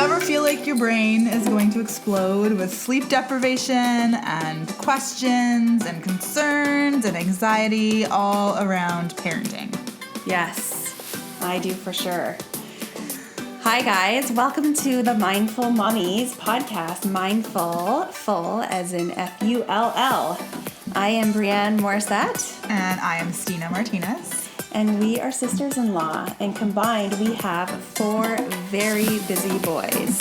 ever feel like your brain is going to explode with sleep deprivation and questions and concerns and anxiety all around parenting? Yes, I do for sure. Hi guys, welcome to the Mindful Mommies podcast. Mindful, full as in F-U-L-L. I am Brianne Morissette. And I am Stina Martinez. And we are sisters-in-law, and combined we have 4 very busy boys.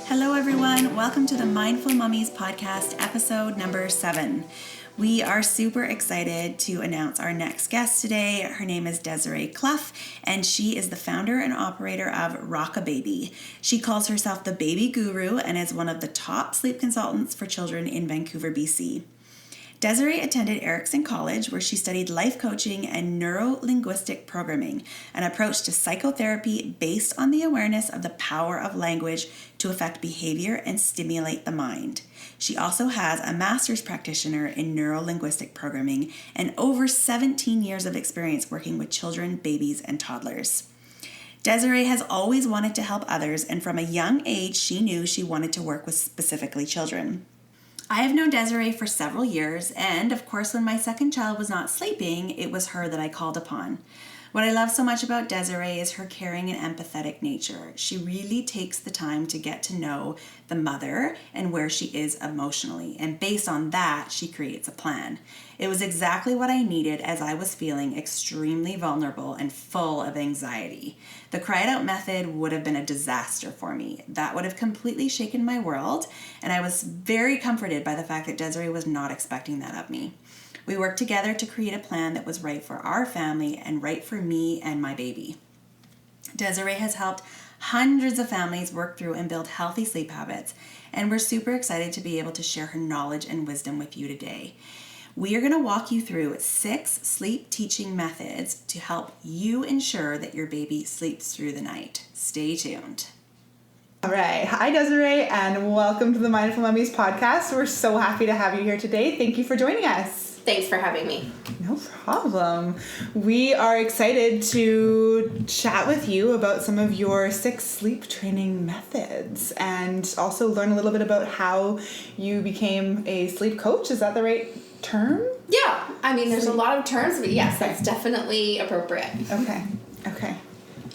Hello everyone, welcome to the Mindful Mommies podcast, episode number 7. We are super excited to announce our next guest today. Her name is Desiree Cluff, and she is the founder and operator of Rockababy. She calls herself the baby guru and is one of the top sleep consultants for children in Vancouver BC. Desiree attended Erickson College, where she studied life coaching and Neuro Linguistic Programming, an approach to psychotherapy based on the awareness of the power of language to affect behavior and stimulate the mind. She also has a Masters Practitioner in Neuro Linguistic Programming and over 17 years of experience working with children, babies, and toddlers. Desiree has always wanted to help others, and from a young age, she knew she wanted to work with specifically children. I have known Desiree for several years, and of course, when my second child was not sleeping, it was her that I called upon. What I love so much about Desiree is her caring and empathetic nature. She really takes the time to get to know the mother and where she is emotionally, and based on that, she creates a plan. It was exactly what I needed as I was feeling extremely vulnerable and full of anxiety. The Cry It Out method would have been a disaster for me. That would have completely shaken my world, and I was very comforted by the fact that Desiree was not expecting that of me. We worked together to create a plan that was right for our family and right for me and my baby. Desiree has helped hundreds of families work through and build healthy sleep habits, and we're super excited to be able to share her knowledge and wisdom with you today. We are going to walk you through 6 sleep teaching methods to help you ensure that your baby sleeps through the night. Stay tuned. All right. Hi, Desiree, and welcome to the Mindful Mommies podcast. We're so happy to have you here today. Thank you for joining us. Thanks for having me. No problem. We are excited to chat with you about some of your 6 sleep training methods and also learn a little bit about how you became a sleep coach. Is that the right term? Yeah. I mean, there's a lot of terms, but yes, that's definitely appropriate. Okay.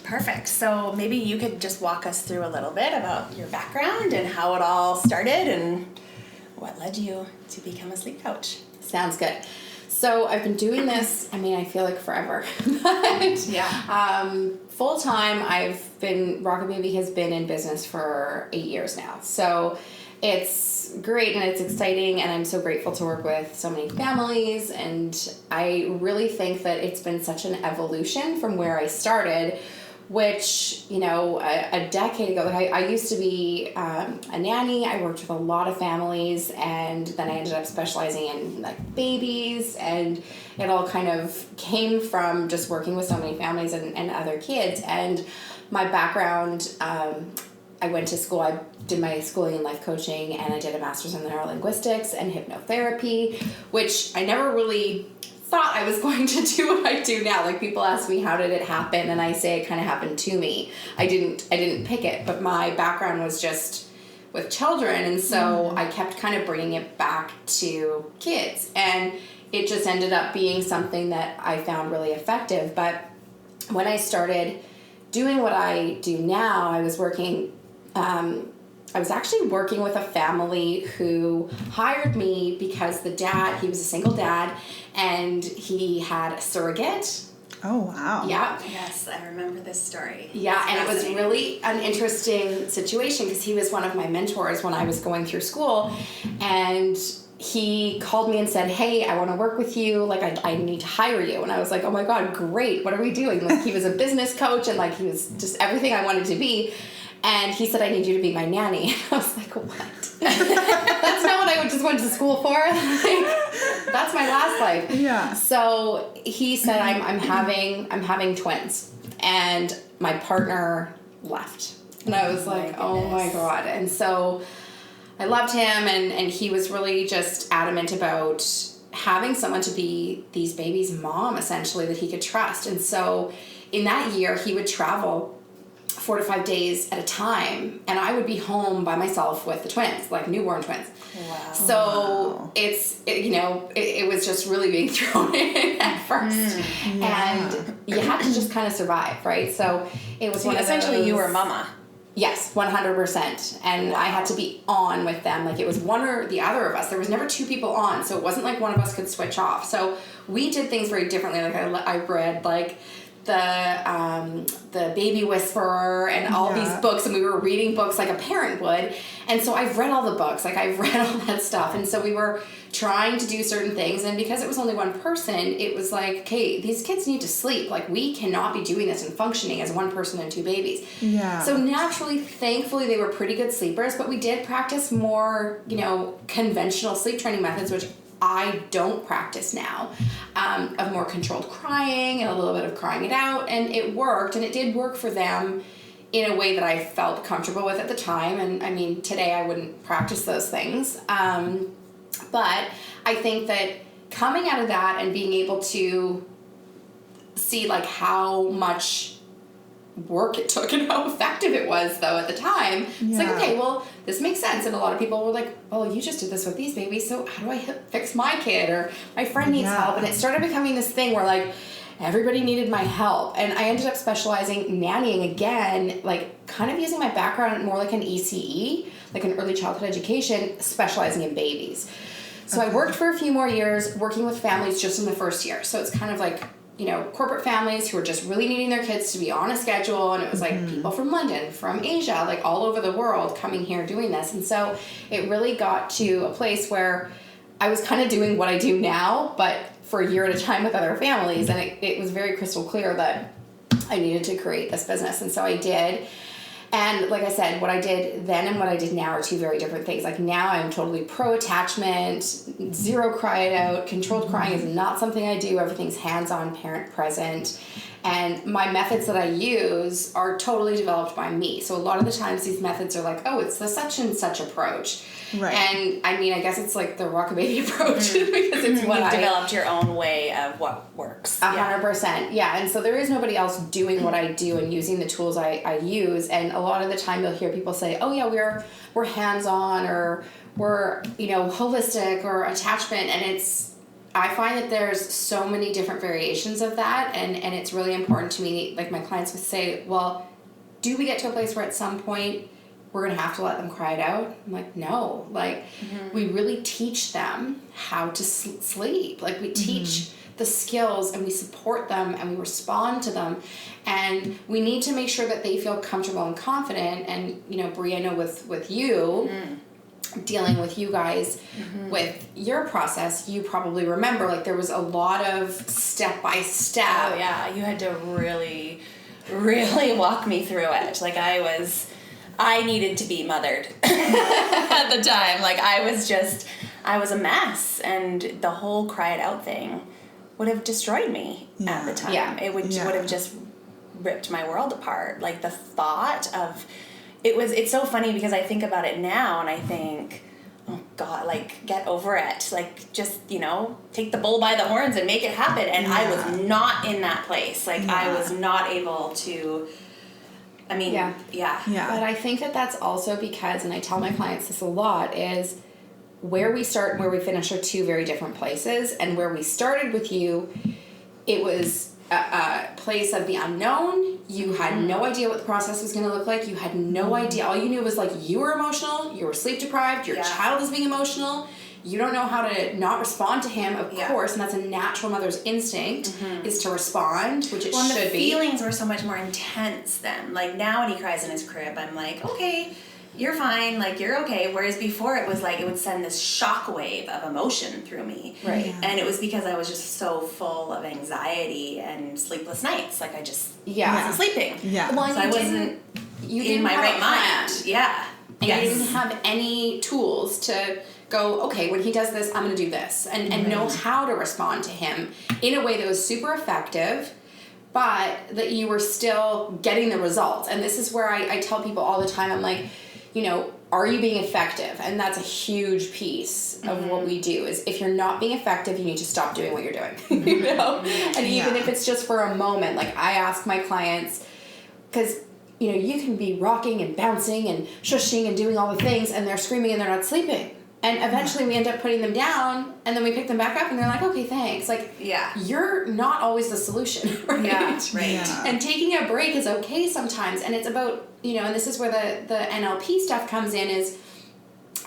Perfect. So maybe you could just walk us through a little bit about your background and how it all started and what led you to become a sleep coach. Sounds good. So I've been doing this, I feel like forever. But, full time, Rockababy has been in business for 8 years now. So it's great and it's exciting, and I'm so grateful to work with so many families. And I really think that it's been such an evolution from where I started, which, a decade ago, I used to be a nanny. I worked with a lot of families, and then I ended up specializing in babies, and it all kind of came from just working with so many families and other kids. And my background, I went to school, I did my schooling in life coaching, and I did a master's in Neuro Linguistics and hypnotherapy, which I never really thought I was going to do what I do now. People ask me, how did it happen? And I say it kind of happened to me. I didn't pick it, but my background was just with children. And so I kept kind of bringing it back to kids, and it just ended up being something that I found really effective. But when I started doing what I do now, I was actually working with a family who hired me because the dad, he was a single dad, and he had a surrogate. Oh, wow. Yeah. Yes, I remember this story. Yeah, and it was really an interesting situation because he was one of my mentors when I was going through school, and he called me and said, hey, I want to work with you. I need to hire you. And I was like, oh my God, great. What are we doing? He was a business coach, and he was just everything I wanted to be. And he said, I need you to be my nanny. And I was like, what? That's not what I just went to school for. That's my last life. Yeah. So he said, I'm having twins, and my partner left. And I was like, oh my God. And so I loved him, and he was really just adamant about having someone to be these babies' mom, essentially, that he could trust. And so in that year, he would travel 4 to 5 days at a time, and I would be home by myself with the twins, like newborn twins. Wow. So it was just really being thrown in at first, and you had to just kind of survive, right? So it was essentially you were mama. Yes, 100%. And I had to be on with them. Like, it was one or the other of us. There was never two people on, so it wasn't like one of us could switch off. So we did things very differently. Like, I read, like, the Baby Whisperer and all these books, and we were reading books like a parent would. And so I've read all the books. Like, I've read all that stuff. And so we were trying to do certain things, and because it was only one person, it was like, okay, these kids need to sleep. Like, we cannot be doing this and functioning as one person and two babies. Yeah. So naturally, thankfully, they were pretty good sleepers, but we did practice more, conventional sleep training methods, which I don't practice now, of more controlled crying and a little bit of crying it out, and it worked, and it did work for them in a way that I felt comfortable with at the time. And I mean, today I wouldn't practice those things. But I think that coming out of that and being able to see like how much work it took and how effective it was though at the time, it's like, okay, well, this makes sense. And a lot of people were like, well, you just did this with these babies, so how do I fix my kid? Or my friend needs help. And it started becoming this thing where like everybody needed my help. And I ended up specializing nannying again, like kind of using my background more like an ECE, like an early childhood education, specializing in babies. So I worked for a few more years working with families just in the first year. So it's kind of like, corporate families who were just really needing their kids to be on a schedule. And it was like people from London, from Asia, like all over the world coming here doing this. And so it really got to a place where I was kind of doing what I do now, but for a year at a time with other families. And it was very crystal clear that I needed to create this business. And so I did. And like I said, what I did then and what I did now are two very different things. Like now I'm totally pro-attachment, zero cry it out. Controlled crying is not something I do. Everything's hands-on, parent present. And my methods that I use are totally developed by me. So a lot of the times these methods are like, oh, it's the such and such approach. Right. And I mean, I guess it's like the Rockababy approach because it's what You've developed your own way of what works. 100%. Yeah. And so there is nobody else doing what I do and using the tools I use. And a lot of the time you'll hear people say, oh yeah, we're hands-on or we're, holistic or attachment. And I find that there's so many different variations of that. And it's really important to me. Like my clients would say, well, do we get to a place where at some point we're going to have to let them cry it out? I'm like, no. Like, we really teach them how to sleep. Like, we teach the skills and we support them and we respond to them. And we need to make sure that they feel comfortable and confident. And, Brie, I know with you, dealing with you guys with your process, you probably remember, like, there was a lot of step-by-step. Oh, yeah. You had to really, really walk me through it. Like, I needed to be mothered at the time. Like, I was a mess, and the whole cry it out thing would have destroyed me at the time. Yeah. It would have just ripped my world apart. Like, the thought of it's so funny because I think about it now and I think, oh God, like, get over it. Like, just, take the bull by the horns and make it happen. And I was not in that place. Like, I was not able to. I mean, yeah. But I think that that's also because, and I tell my clients this a lot, is where we start and where we finish are two very different places. And where we started with you, it was a place of the unknown. You had no idea what the process was going to look like. You had no idea. All you knew was like you were emotional, you were sleep deprived, your child is being emotional. You don't know how to not respond to him, of course, and that's a natural mother's instinct, is to respond, which it should be. The feelings were so much more intense then. Like, now when he cries in his crib, I'm like, okay, you're fine, like, you're okay. Whereas before, it was like, it would send this shockwave of emotion through me. Right. Yeah. And it was because I was just so full of anxiety and sleepless nights. Like, I just wasn't sleeping. Yeah. Well, so I wasn't in my right mind. Yeah. And you didn't have any tools to go, okay, when he does this, I'm going to do this. And know how to respond to him in a way that was super effective, but that you were still getting the results. And this is where I tell people all the time, I'm like, are you being effective? And that's a huge piece of what we do, is if you're not being effective, you need to stop doing what you're doing, you know? And even if it's just for a moment, like I ask my clients, because, you know, you can be rocking and bouncing and shushing and doing all the things, and they're screaming and they're not sleeping. And eventually we end up putting them down, and then we pick them back up and they're like, okay, thanks. Like, you're not always the solution, right? Yeah, right. Yeah. And taking a break is okay sometimes. And it's about, you know, and this is where the NLP stuff comes in, is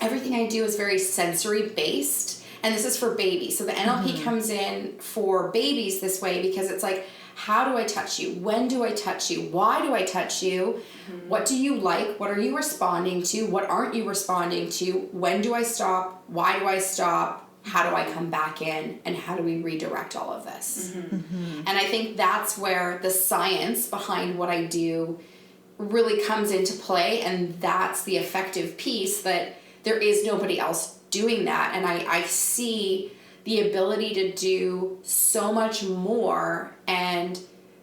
everything I do is very sensory based. And this is for babies. So the NLP comes in for babies this way, because it's like, how do I touch you? When do I touch you? Why do I touch you? What do you like? What are you responding to? What aren't you responding to? When do I stop? Why do I stop? How do I come back in? And how do we redirect all of this? And I think that's where the science behind what I do really comes into play. And that's the effective piece, that there is nobody else doing that. And I see the ability to do so much more, and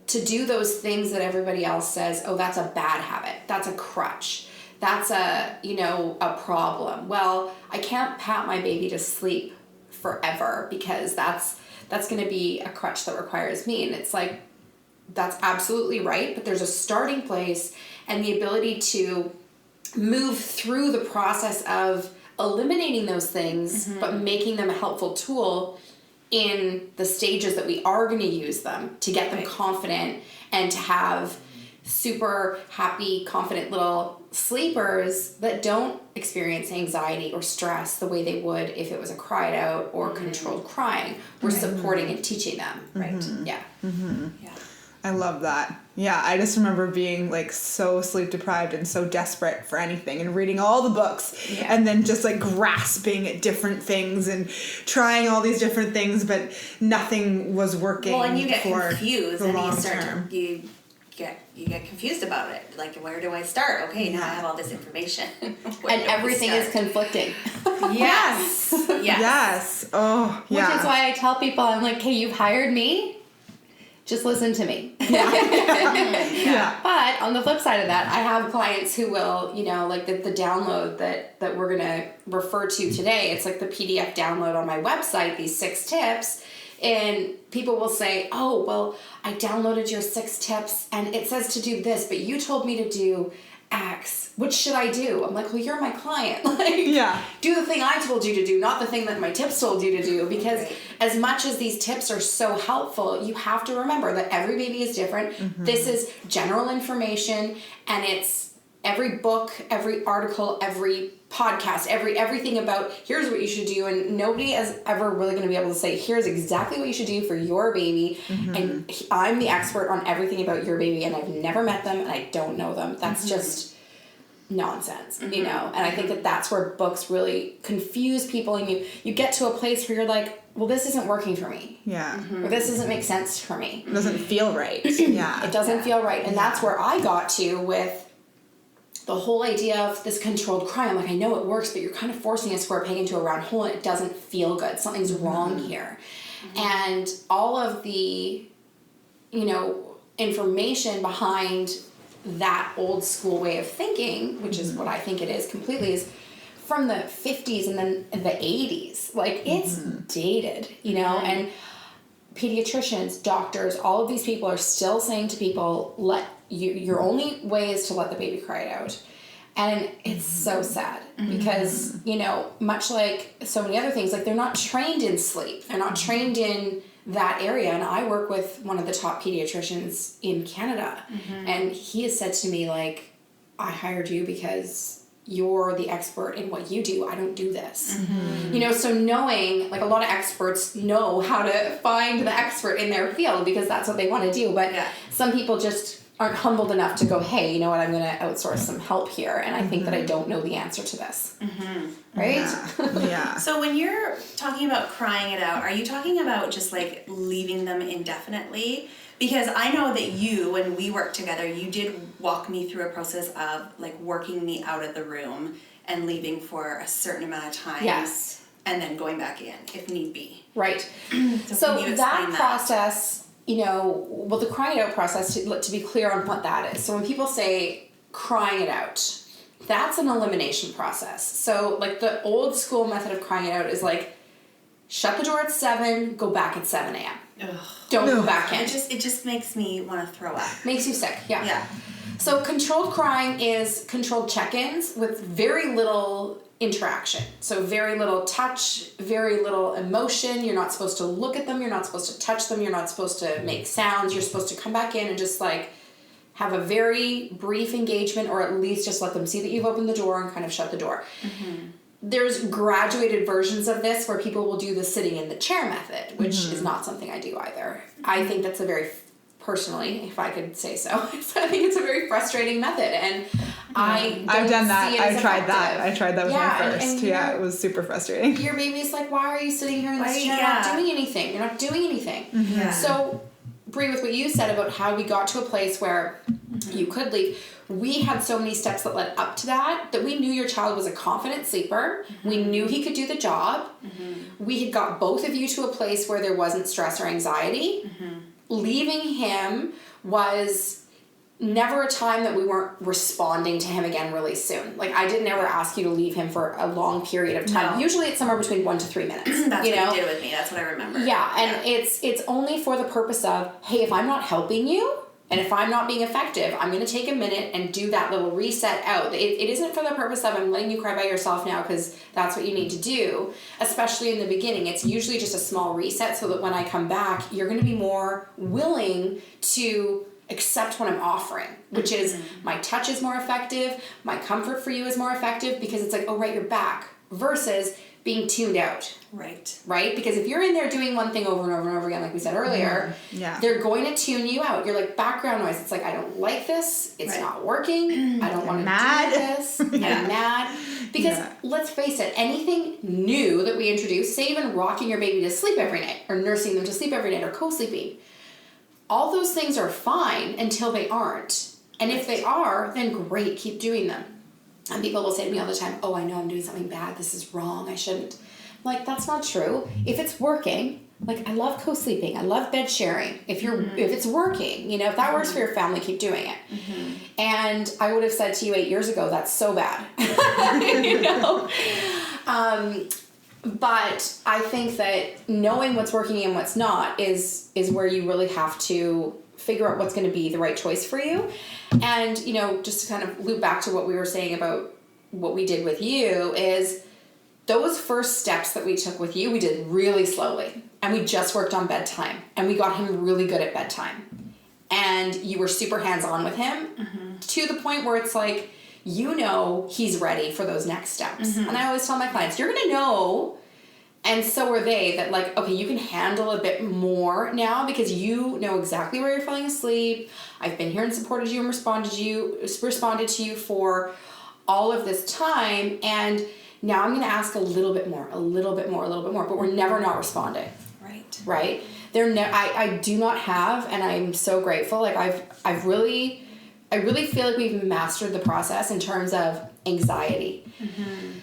to do those things that everybody else says, oh, that's a bad habit, that's a crutch, that's a, you know, a problem. Well, I can't pat my baby to sleep forever, because that's going to be a crutch that requires me. And it's like, that's absolutely right, but there's a starting place, and the ability to move through the process of eliminating those things, but making them a helpful tool in the stages that we are going to use them, to get them confident and to have super happy, confident little sleepers that don't experience anxiety or stress the way they would if it was a cried out or controlled crying. We're supporting and teaching them. Right. Yeah. Yeah. I love that. Yeah, I just remember being like so sleep deprived and so desperate for anything, and reading all the books and then just like grasping at different things and trying all these different things, but nothing was working. Well, and you get for confused, the and long you start term. you get confused about it. Like, where do I start? Okay, now I have all this information. And everything is conflicting. Yes. Yes. Oh, yeah. Which is why I tell people, I'm like, hey, you've hired me, just listen to me. Yeah. But on the flip side of that, I have clients who will, you know, like the download that we're going to refer to today. It's like the PDF download on my website, these 6 tips. And people will say, oh, well, I downloaded your 6 tips and it says to do this, but you told me to do X. What should I do? I'm like, well, you're my client. Like, do the thing I told you to do, not the thing that my tips told you to do. Because as much as these tips are so helpful, you have to remember that every baby is different. This is general information, and it's every book, every article, every podcast, everything about here's what you should do, and nobody is ever really going to be able to say here's exactly what you should do for your baby, and I'm the expert on everything about your baby, and I've never met them and I don't know them. That's just nonsense, you know. And I think that that's where books really confuse people, and you get to a place where you're like, well, this isn't working for me, or this doesn't make sense for me, It doesn't feel right. it doesn't feel right. And that's where I got to with the whole idea of this controlled cry. I'm like, I know it works, but you're kind of forcing a square peg into a round hole, and it doesn't feel good. Something's wrong here. And all of the, you know, information behind that old school way of thinking, which is what I think it is completely, is from the 50s and then the 80s. Like, it's dated, you know, and pediatricians, doctors, all of these people are still saying to people, your only way is to let the baby cry it out. And it's so sad because, you know, much like so many other things, like, they're not trained in sleep. They're not trained in that area. And I work with one of the top pediatricians in Canada. And he has said to me, like, I hired you because you're the expert in what you do. I don't do this. You know, so knowing, like, a lot of experts know how to find the expert in their field because that's what they want to do. But some people just aren't humbled enough to go, hey, you know what, I'm going to outsource some help here. And I think that I don't know the answer to this. Right? Yeah. So when you're talking about crying it out, are you talking about just like leaving them indefinitely? Because I know that you, when we worked together, you did walk me through a process of like working me out of the room and leaving for a certain amount of time. Yes. And then going back in if need be. Right. So that process, you know, well, the crying it out process, to be clear on what that is. So when people say crying it out, that's an elimination process. So like the old school method of crying it out is like, shut the door at 7, go back at 7 a.m. Ugh. Don't go back in. It just makes me want to throw up. Makes you sick, yeah. Yeah. So controlled crying is controlled check-ins with very little interaction. So very little touch, very little emotion. You're not supposed to look at them. You're not supposed to touch them. You're not supposed to make sounds. You're supposed to come back in and just like have a very brief engagement, or at least just let them see that you've opened the door and kind of shut the door. Mm-hmm. There's graduated versions of this where people will do the sitting in the chair method, which is not something I do either. I think that's a very, personally, if I could say so, I think it's a very frustrating method, and I've done that. I tried that with my first. Yeah, it was super frustrating. Your baby's like, why are you sitting here in this chair not doing anything? You're not doing anything. Mm-hmm. Yeah. So, Bree, with what you said about how we got to a place where you could leave, we had so many steps that led up to that we knew your child was a confident sleeper. Mm-hmm. We knew he could do the job. Mm-hmm. We had got both of you to a place where there wasn't stress or anxiety. Mm-hmm. Leaving him was never a time that we weren't responding to him again really soon. Like, I didn't ever ask you to leave him for a long period of time. No. Usually it's somewhere between 1 to 3 minutes. That's what you did with me. That's what I remember. Yeah, and it's only for the purpose of, hey, if I'm not helping you, and if I'm not being effective, I'm going to take a minute and do that little reset out. It isn't for the purpose of, I'm letting you cry by yourself now because that's what you need to do, especially in the beginning. It's usually just a small reset so that when I come back, you're going to be more willing to accept what I'm offering, which is my touch is more effective, my comfort for you is more effective, because it's like, oh, right, you're back, versus being tuned out. Right? Because if you're in there doing one thing over and over and over again, like we said earlier, they're going to tune you out. You're like background noise. It's like, I don't like this. It's not working. I don't want to do this. I'm mad. Because let's face it, anything new that we introduce, say even rocking your baby to sleep every night, or nursing them to sleep every night, or co-sleeping, all those things are fine until they aren't. And if they are, then great, keep doing them. And people will say to me all the time, oh, I know I'm doing something bad. This is wrong. I shouldn't. I'm like, that's not true. If it's working, like, I love co-sleeping. I love bed sharing. If it's working, if that works for your family, keep doing it. Mm-hmm. And I would have said to you 8 years ago, that's so bad. But I think that knowing what's working and what's not is where you really have to figure out what's going to be the right choice for you. And, just to kind of loop back to what we were saying about what we did with you, is those first steps that we took with you, we did really slowly. And we just worked on bedtime. And we got him really good at bedtime. And you were super hands-on with him to the point where it's like, he's ready for those next steps. Mm-hmm. And I always tell my clients, you're going to know, and so are they, that like, okay, you can handle a bit more now because you know exactly where you're falling asleep. I've been here and supported you and responded to you for all of this time. And now I'm going to ask a little bit more, but we're never not responding. Right. I do not have, and I'm so grateful. Like I really feel like we've mastered the process in terms of anxiety. Mm-hmm.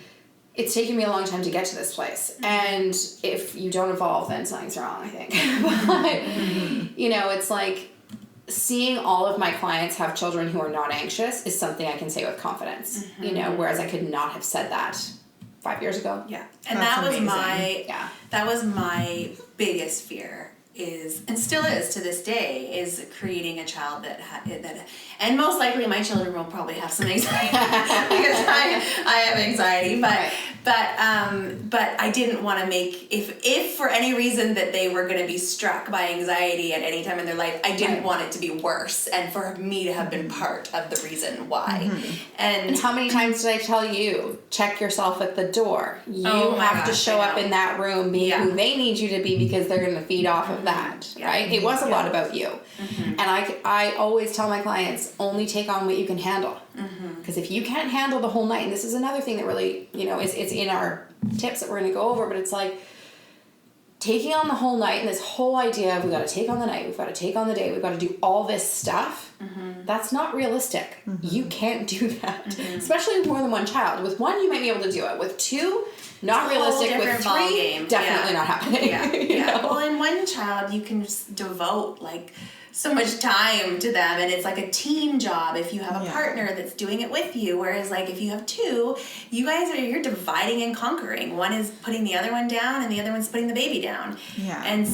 It's taken me a long time to get to this place. Mm-hmm. And if you don't evolve, then something's wrong, I think. But, it's like seeing all of my clients have children who are not anxious is something I can say with confidence, whereas I could not have said that 5 years ago. Yeah. And that was my biggest fear is, and still is to this day, is creating a child that and most likely my children will probably have some anxiety because I have anxiety, but I didn't want to make, if for any reason that they were going to be struck by anxiety at any time in their life, I didn't want it to be worse and for me to have been part of the reason why. Mm-hmm. And how many times did I tell you, check yourself at the door? You have to show up in that room being who they need you to be because they're going to feed off of that, right? It was a lot about you. Mm-hmm. And I always tell my clients, only take on what you can handle. Because if you can't handle the whole night, and this is another thing that really, it's in our tips that we're going to go over, but it's like taking on the whole night and this whole idea of we've got to take on the night, we've got to take on the day, we've got to do all this stuff. That's not realistic. You can't do that, especially with more than one child. With one, you might be able to do it. With two, not realistic. With three, definitely not happening. Well, in one child, you can just devote like so much time to them, and it's like a team job if you have a partner that's doing it with you, whereas like if you have two, you're dividing and conquering. One is putting the other one down and the other one's putting the baby down. And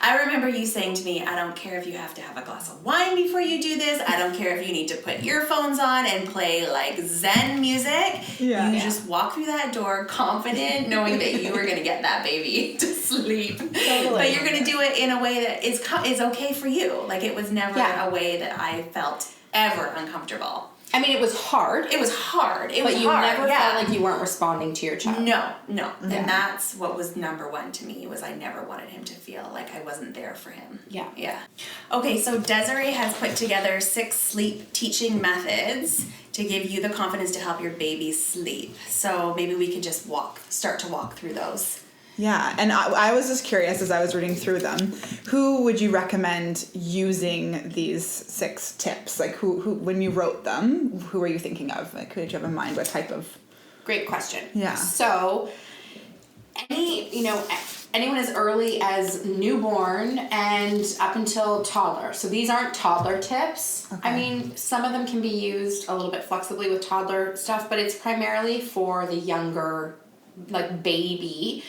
I remember you saying to me, I don't care if you have to have a glass of wine before you do this, I don't care if you need to put earphones on and play like Zen music. You just walk through that door confident, knowing that you are going to get that baby to sleep. But you're going to do it in a way that is okay for you. Like, it was never a way that I felt ever uncomfortable. I mean, it was hard. It was hard. But you never felt like you weren't responding to your child. No. And that's what was number one to me, was I never wanted him to feel like I wasn't there for him. Yeah. Okay, so Desiree has put together 6 sleep teaching methods to give you the confidence to help your baby sleep. So maybe we could just start to walk through those. Yeah, and I was just curious as I was reading through them, who would you recommend using these 6 tips? Like, who when you wrote them, who were you thinking of? Like, who did you have in mind? What type of... Great question. Yeah. So, anyone as early as newborn and up until toddler. So these aren't toddler tips. Okay. I mean, some of them can be used a little bit flexibly with toddler stuff, but it's primarily for the younger, like, baby.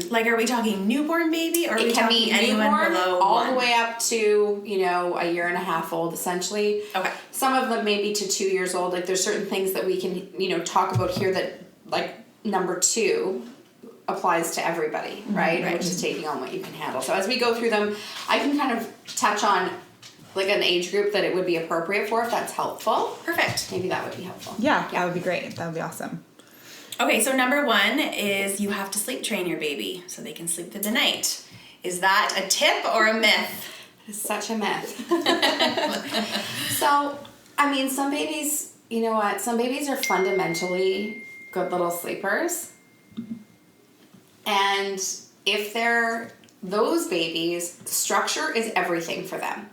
Like, are we talking newborn baby, or are we talking anyone below all 1? the way up to, a year and a half old, essentially. Okay. Some of them maybe to 2 years old. Like, there's certain things that we can, talk about here that, like, number 2 applies to everybody, right? Which is taking on what you can handle. So as we go through them, I can kind of touch on, like, an age group that it would be appropriate for, if that's helpful. Perfect. Maybe that would be helpful. Yeah, that would be great. That would be awesome. Okay, so number 1 is you have to sleep train your baby so they can sleep through the night. Is that a tip or a myth? It's such a myth. So, I mean, some babies, you know what? Some babies are fundamentally good little sleepers. And if they're those babies, structure is everything for them.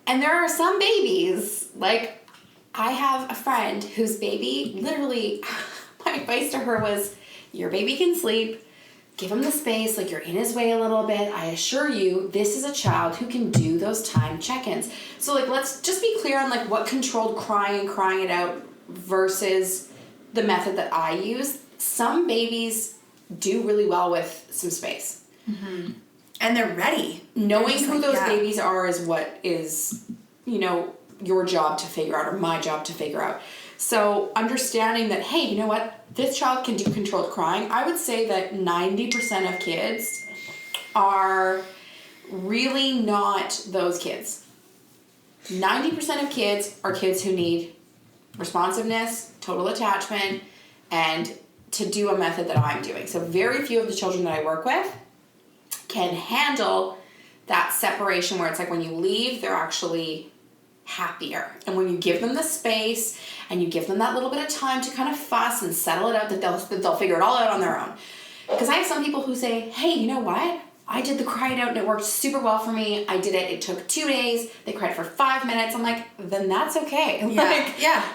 And there are some babies, like, I have a friend whose baby literally... My advice to her was, your baby can sleep, give him the space, like, you're in his way a little bit. I assure you, this is a child who can do those time check-ins. So, like, let's just be clear on, like, what controlled crying and crying it out versus the method that I use. Some babies do really well with some space. And they're ready. Knowing who those babies are is what is, your job to figure out, or my job to figure out. So understanding that, hey, you know what? This child can do controlled crying. I would say that 90% of kids are really not those kids. 90% of kids are kids who need responsiveness, total attachment, and to do a method that I'm doing. So very few of the children that I work with can handle that separation where it's like when you leave, they're actually happier. And when you give them the space and you give them that little bit of time to kind of fuss and settle it out, that they'll figure it all out on their own. Because I have some people who say, hey, you know what? I did the cry it out and it worked super well for me. I did it. It took 2 days. They cried for 5 minutes. I'm like, then that's okay.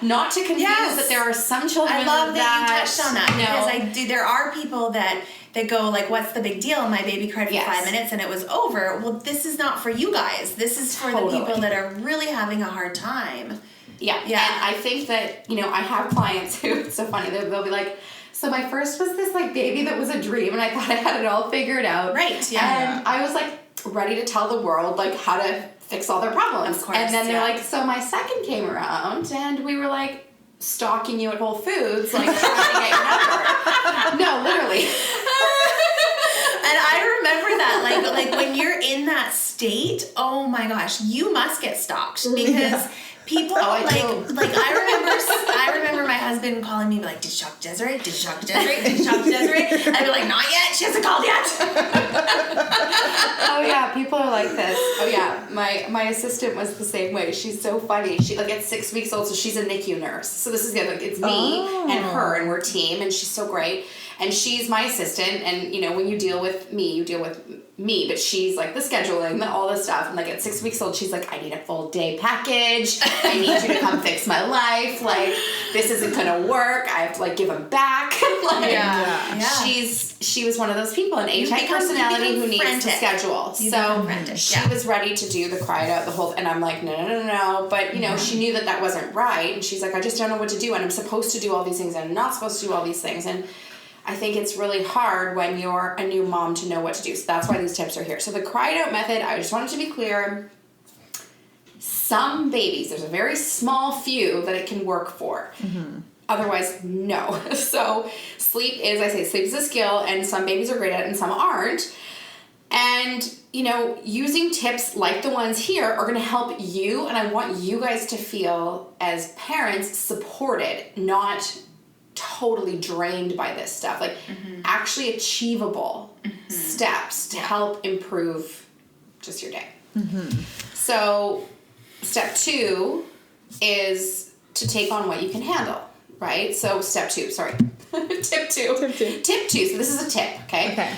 Not to confuse that there are some children I love that you touched on that. No. Because there are people that go like, what's the big deal? My baby cried for 5 minutes and it was over. Well, this is not for you guys. This is for the people that are really having a hard time. Yeah. And I think that, I have clients who, it's so funny, they'll be like, so my first was this, like, baby that was a dream, and I thought I had it all figured out. Right, yeah. And I was, like, ready to tell the world, like, how to fix all their problems. Of course, and then they're like, so my second came around, and we were, like, stalking you at Whole Foods, like, trying to get your number. No, literally. And I remember that, like when you're in that state, oh my gosh, you must get stalked, because people I remember my husband calling me like, did you talk to Desiree? Did you talk to Desiree? Did you talk to Desiree? I'd be like, not yet. She hasn't called yet. Oh yeah, people are like this. Oh yeah, my assistant was the same way. She's so funny. She at 6 weeks old, so she's a NICU nurse. So this is good. Like, it's me and her, and we're a team, and she's so great. And she's my assistant, and when you deal with me, you deal with me, but she's like the scheduling, all this stuff. And like at 6 weeks old, she's like, I need a full day package. I need you to come fix my life. Like, this isn't gonna work. I have to like give him back. Like, she was one of those people, an A-type personality who needs to schedule. So she was ready to do the cry it out, the whole, and I'm like, no. But, you know, she knew that wasn't right. And she's like, I just don't know what to do. And I'm supposed to do all these things. And I'm not supposed to do all these things. And I think it's really hard when you're a new mom to know what to do. So that's why these tips are here. So the cry it out method, I just wanted to be clear. Some babies, there's a very small few that it can work for. Otherwise, no. So sleep is a skill, and some babies are great at it and some aren't. And, you know, using tips like the ones here are going to help you, and I want you guys to feel as parents supported, not totally drained by this stuff. Like actually achievable steps to help improve just your day. So step 2 is to take on what you can handle. Right? So tip 2. So this is a tip, okay?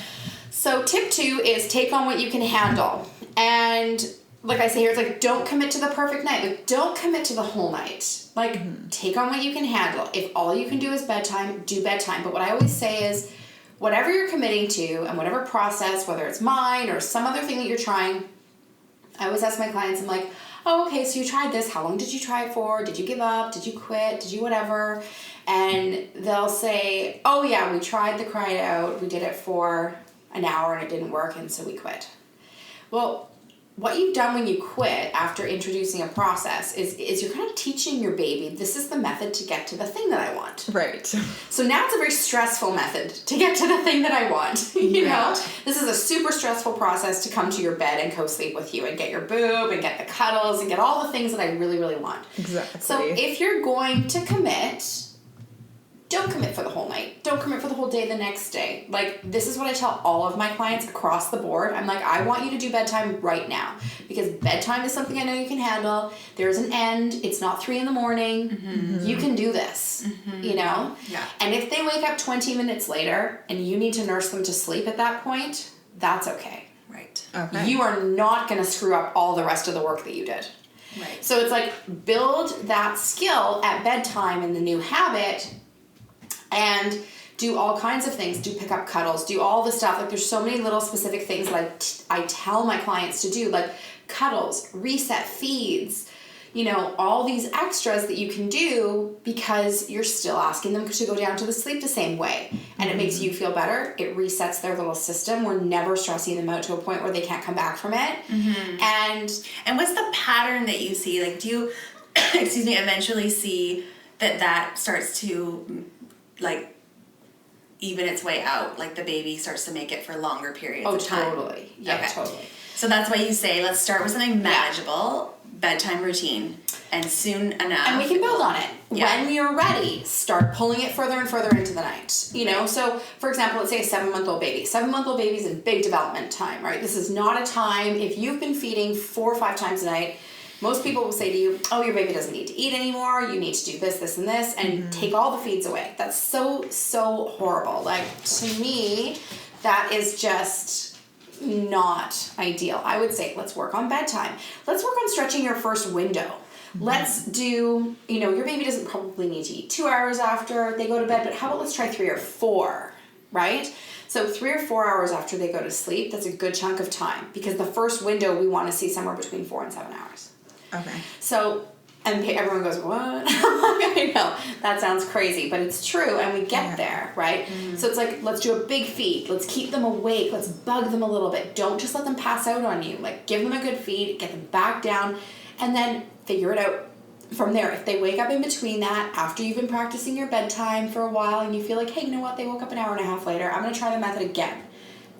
So tip 2 is take on what you can handle. And like I say here, it's like, don't commit to the perfect night. Like, don't commit to the whole night. Like, take on what you can handle. If all you can do is bedtime, do bedtime. But what I always say is, whatever you're committing to and whatever process, whether it's mine or some other thing that you're trying, I always ask my clients, I'm like, oh, okay, so you tried this. How long did you try it for? Did you give up? Did you quit? Did you whatever? And they'll say, oh, yeah, we tried the cry it out. We did it for an hour and it didn't work, and so we quit. Well, what you've done when you quit after introducing a process is you're kind of teaching your baby, this is the method to get to the thing that I want. Right. So now it's a very stressful method to get to the thing that I want. You know? This is a super stressful process to come to your bed and co-sleep with you and get your boob and get the cuddles and get all the things that I really, really want. Exactly. So if you're going to commit, don't commit for the whole night. Don't commit for the whole day the next day. Like, this is what I tell all of my clients across the board. I'm like, I want you to do bedtime right now, because bedtime is something I know you can handle. There's an end. It's not 3 a.m. You can do this, you know? Yeah. And if they wake up 20 minutes later and you need to nurse them to sleep at that point, that's okay. Right. Okay. You are not going to screw up all the rest of the work that you did. Right. So it's like, build that skill at bedtime in the new habit, and do all kinds of things. Do pick up cuddles, do all the stuff. Like, there's so many little specific things that I tell my clients to do, like cuddles, reset feeds, you know, all these extras that you can do because you're still asking them to go down to the sleep the same way. And it makes you feel better. It resets their little system. We're never stressing them out to a point where they can't come back from it. And what's the pattern that you see? Like, do you, eventually see that starts to, like, even its way out, like the baby starts to make it for longer periods of time? Totally. Yeah, okay. Totally. So that's why you say, let's start with something manageable, bedtime routine, and soon enough. And we can build on it. Yeah. When you're ready, start pulling it further and further into the night. You know, so for example, let's say a 7-month-old baby. 7-month-old baby's in big development time, right? This is not a time, if you've been feeding 4 or 5 times a night, most people will say to you, oh, your baby doesn't need to eat anymore. You need to do this, this, and this, and take all the feeds away. That's so, so horrible. Like, to me, that is just not ideal. I would say, let's work on bedtime. Let's work on stretching your first window. Let's do, you know, your baby doesn't probably need to eat 2 hours after they go to bed, but how about let's try 3 or 4, right? So 3 or 4 hours after they go to sleep, that's a good chunk of time, because the first window we want to see somewhere between 4 and 7 hours. Okay. So, and everyone goes, what? I know, that sounds crazy, but it's true, and we get there, right? So it's like, let's do a big feed. Let's keep them awake. Let's bug them a little bit. Don't just let them pass out on you. Like, give them a good feed, get them back down, and then figure it out from there. If they wake up in between that, after you've been practicing your bedtime for a while, and you feel like, hey, you know what? They woke up an hour and a half later. I'm going to try the method again.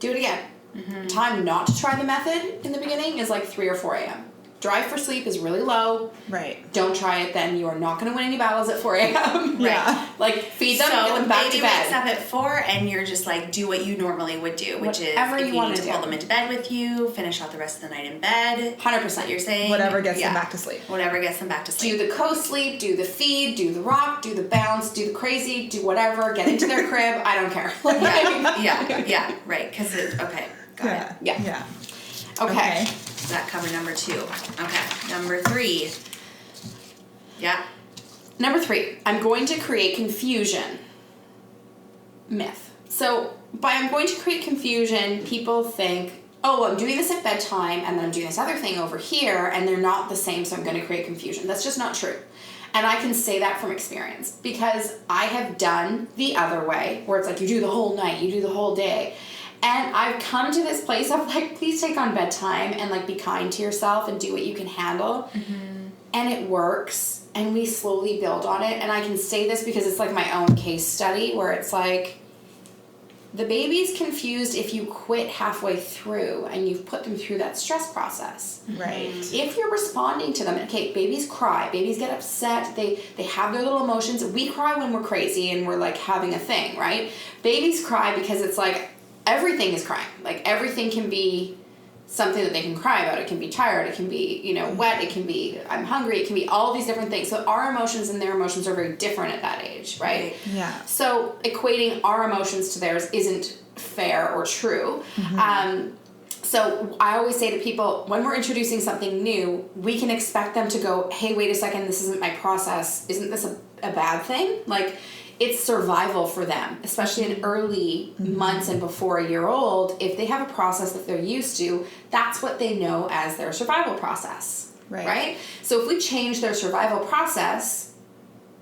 Do it again. Time not to try the method in the beginning is like 3 or 4 a.m. Drive for sleep is really low. Right. Don't try it then. You are not going to win any battles at 4 a.m. Yeah. Like, feed them, get them back to bed. So, baby wakes up at 4, and you're just like, do what you normally would do, which whatever is if you want need to pull them into bed with you, finish out the rest of the night in bed. 100%. You're saying? Whatever gets them back to sleep. Whatever gets them back to sleep. Do the co-sleep, do the feed, do the rock, do the bounce, do the crazy, do whatever, get into their crib. I don't care. Yeah, right. Because okay, got it. Yeah. Okay. Does that cover number 2? Okay. Number 3. Yeah. Number 3, I'm going to create confusion. Myth. So by I'm going to create confusion, people think, oh, I'm doing this at bedtime and then I'm doing this other thing over here and they're not the same, so I'm going to create confusion. That's just not true. And I can say that from experience because I have done the other way where it's like you do the whole night, you do the whole day. And I've come to this place of like, please take on bedtime and like be kind to yourself and do what you can handle. Mm-hmm. And it works. And we slowly build on it. And I can say this because it's like my own case study where it's like, the baby's confused if you quit halfway through and you've put them through that stress process. Right. If you're responding to them, okay, babies cry, babies get upset, they have their little emotions. We cry when we're crazy and we're like having a thing, right? Babies cry because it's like everything is crying. Like everything can be something that they can cry about. It can be tired, it can be, you know, wet, it can be I'm hungry, it can be all these different things. So our emotions and their emotions are very different at that age, right? Yeah. So equating our emotions to theirs isn't fair or true. Mm-hmm. So I always say to people, when we're introducing something new, we can expect them to go, hey, wait a second, this isn't my process. Isn't this a bad thing? Like, it's survival for them, especially in early months and before a year old. If they have a process that they're used to, that's what they know as their survival process, right? So if we change their survival process,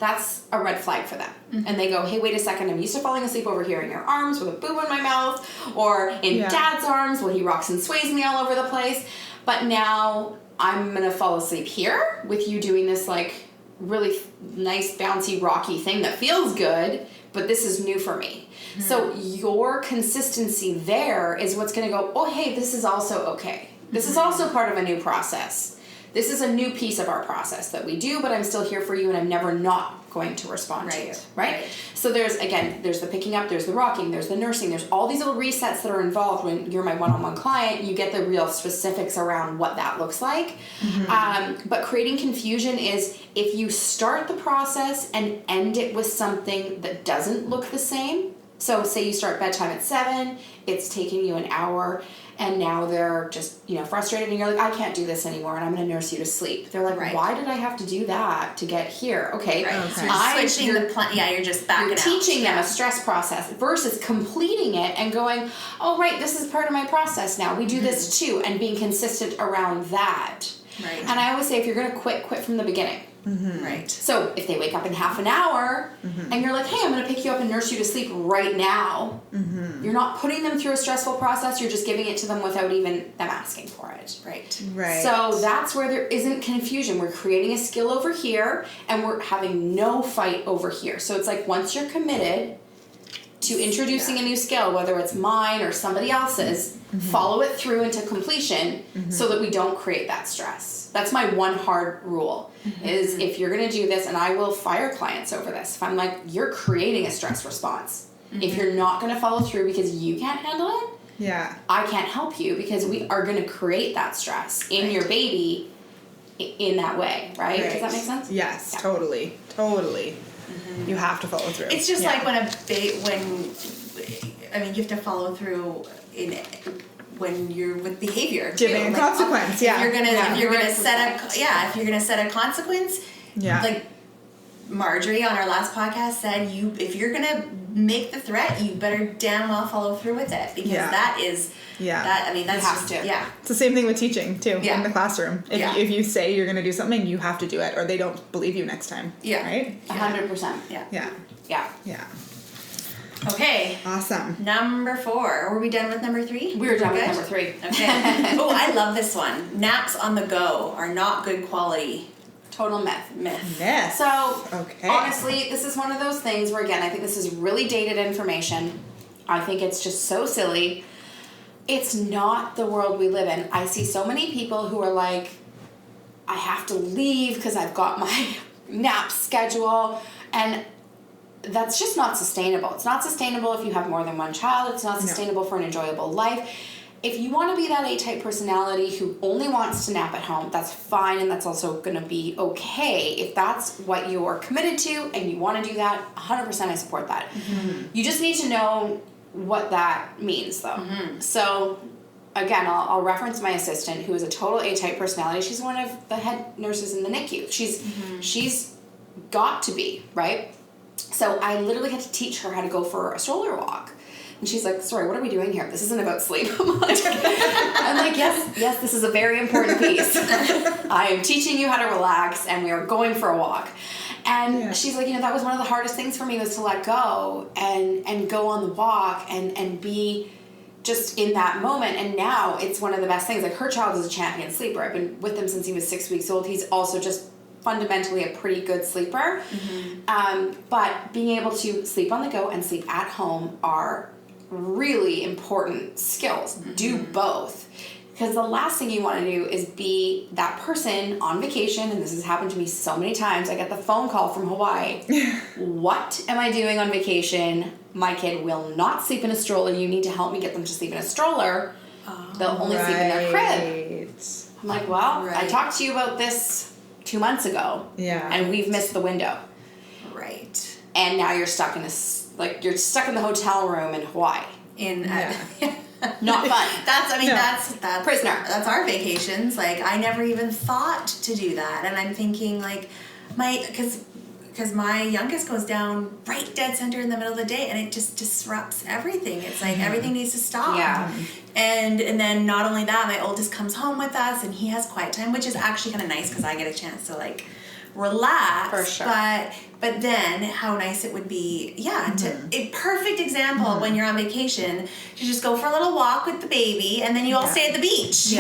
that's a red flag for them. Mm-hmm. And they go, hey, wait a second, I'm used to falling asleep over here in your arms with a boob in my mouth, or in dad's arms while he rocks and sways me all over the place. But now I'm going to fall asleep here with you doing this like really nice, bouncy, rocky thing that feels good, but this is new for me. Mm-hmm. So your consistency there is what's going to go, oh, hey, this is also okay. This is also part of a new process. This is a new piece of our process that we do, but I'm still here for you and I'm never not going to respond to you, right? So there's the picking up, there's the rocking, there's the nursing, there's all these little resets that are involved when you're my one-on-one client. You get the real specifics around what that looks like. Mm-hmm. But creating confusion is if you start the process and end it with something that doesn't look the same. So say you start bedtime at 7, it's taking you an hour, and now they're just, frustrated, and you're like, I can't do this anymore, and I'm going to nurse you to sleep. They're like, why did I have to do that to get here? Okay. So you're switching the plan. Yeah, you're just backing out. You're teaching them a stress process versus completing it and going, oh, right, this is part of my process now. We do this too, and being consistent around that. Right. And I always say, if you're going to quit from the beginning. Mm-hmm. Right. So if they wake up in half an hour and you're like, hey, I'm going to pick you up and nurse you to sleep right now, you're not putting them through a stressful process. You're just giving it to them without even them asking for it. Right. Right. So that's where there isn't confusion. We're creating a skill over here and we're having no fight over here. So it's like once you're committed to introducing a new skill, whether it's mine or somebody else's, follow it through into completion so that we don't create that stress. That's my one hard rule, is if you're going to do this, and I will fire clients over this, if I'm like, you're creating a stress response. If you're not going to follow through because you can't handle it, I can't help you because we are going to create that stress in your baby in that way, right? Does that make sense? Yes, totally. You have to follow through. It's just like when you have to follow through when you're with behavior. Giving a consequence, If you're gonna set a consequence, like Marjorie on our last podcast said, if you're gonna make the threat, you better damn well follow through with it because that is that's just It's the same thing with teaching too in the classroom. If you say you're gonna do something, you have to do it, or they don't believe you next time. Right? 100%. Yeah. Okay. Awesome. Number 4. Were we done with number 3? We were done with number 3. Okay. Oh, I love this one. Naps on the go are not good quality. Total myth. So, honestly, this is one of those things where, again, I think this is really dated information. I think it's just so silly. It's not the world we live in. I see so many people who are like, I have to leave because I've got my nap schedule, and that's just not sustainable. It's not sustainable if you have more than one child. It's not sustainable for an enjoyable life. If you want to be that A-type personality who only wants to nap at home, that's fine, and that's also going to be okay. If that's what you're committed to and you want to do that, 100% I support that. You just need to know what that means, though. So, again, I'll reference my assistant, who is a total A-type personality. She's one of the head nurses in the NICU. She's got to be, right? So I literally had to teach her how to go for a stroller walk And she's like, sorry, what are we doing here? This isn't about sleep. I'm like, yes, this is a very important piece. I am teaching you how to relax, and we are going for a walk. And she's like, that was one of the hardest things for me, was to let go and go on the walk and be just in that moment. And now it's one of the best things. Like, her child is a champion sleeper. I've been with him since he was 6 weeks old. He's also just fundamentally a pretty good sleeper. But being able to sleep on the go and sleep at home are really important skills. Do both. Because the last thing you want to do is be that person on vacation, and this has happened to me so many times. I get the phone call from Hawaii. What am I doing on vacation? My kid will not sleep in a stroller. You need to help me get them to sleep in a stroller. They'll only sleep in their crib. I'm like, well, I talked to you about this 2 months ago. And we've missed the window. Right. And now you're stuck in this, like, you're stuck in the hotel room in Hawaii. Not fun. That's prisoner. That's our vacations. Like, I never even thought to do that, and I'm thinking, like, because my youngest goes down right dead center in the middle of the day, and it just disrupts everything. It's like everything needs to stop. And then not only that, my oldest comes home with us, and he has quiet time, which is actually kind of nice because I get a chance to, like, relax. For sure. But then how nice it would be, a perfect example when you're on vacation to just go for a little walk with the baby, and then you all stay at the beach. See,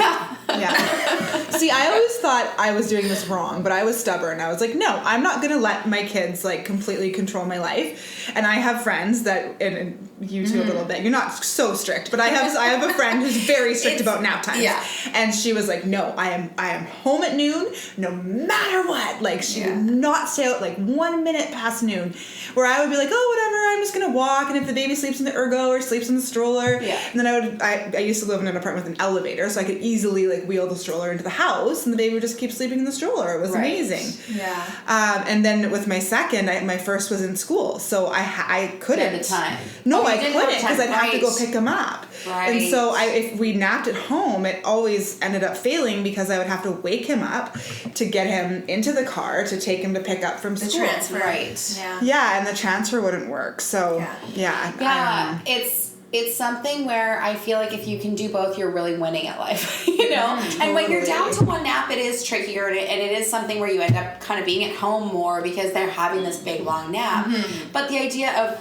I always thought I was doing this wrong, but I was stubborn. I was like, no, I'm not going to let my kids, like, completely control my life. And I have friends that, and you too a little bit, you're not so strict, but I have a friend who's very strict about nap times. And she was like, no, I am home at noon, no matter what. Like, she would not stay out, like, 1 minute past noon, where I would be like, oh, whatever, I'm just gonna walk, and if the baby sleeps in the ergo or sleeps in the stroller, and then I used to live in an apartment with an elevator, so I could easily, like, wheel the stroller into the house, and the baby would just keep sleeping in the stroller. It was amazing. And then with my second, my first was in school, so I couldn't. At the time. No, I couldn't, because I'd have to go pick him up. And so if we napped at home, it always ended up failing because I would have to wake him up to get him into the car to take him to pick up from school. The transfer. And the transfer wouldn't work. So, it's something where I feel like if you can do both, you're really winning at life, you know? And when you're down to one nap, it is trickier, and it is something where you end up kind of being at home more because they're having this big, long nap. But the idea of,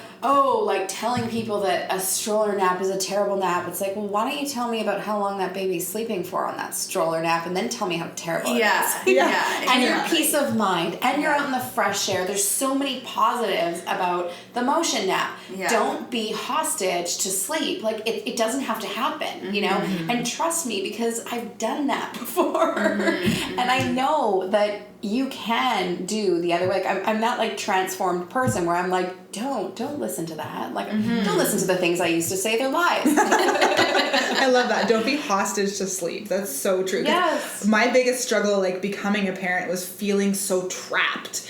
like, telling people that a stroller nap is a terrible nap, it's like, well, why don't you tell me about how long that baby's sleeping for on that stroller nap, and then tell me how terrible it is. And your peace of mind, and you're out in the fresh air. There's so many positives about the motion nap. Don't be hostage to sleep. Like, it doesn't have to happen, you know? And trust me, because I've done that before. And I know that you can do the other way. Like, I'm that, like, transformed person where I'm like, don't listen to that. Like, don't listen to the things I used to say. They're lies. I love that. Don't be hostage to sleep. That's so true. Yes. My biggest struggle, like, becoming a parent was feeling so trapped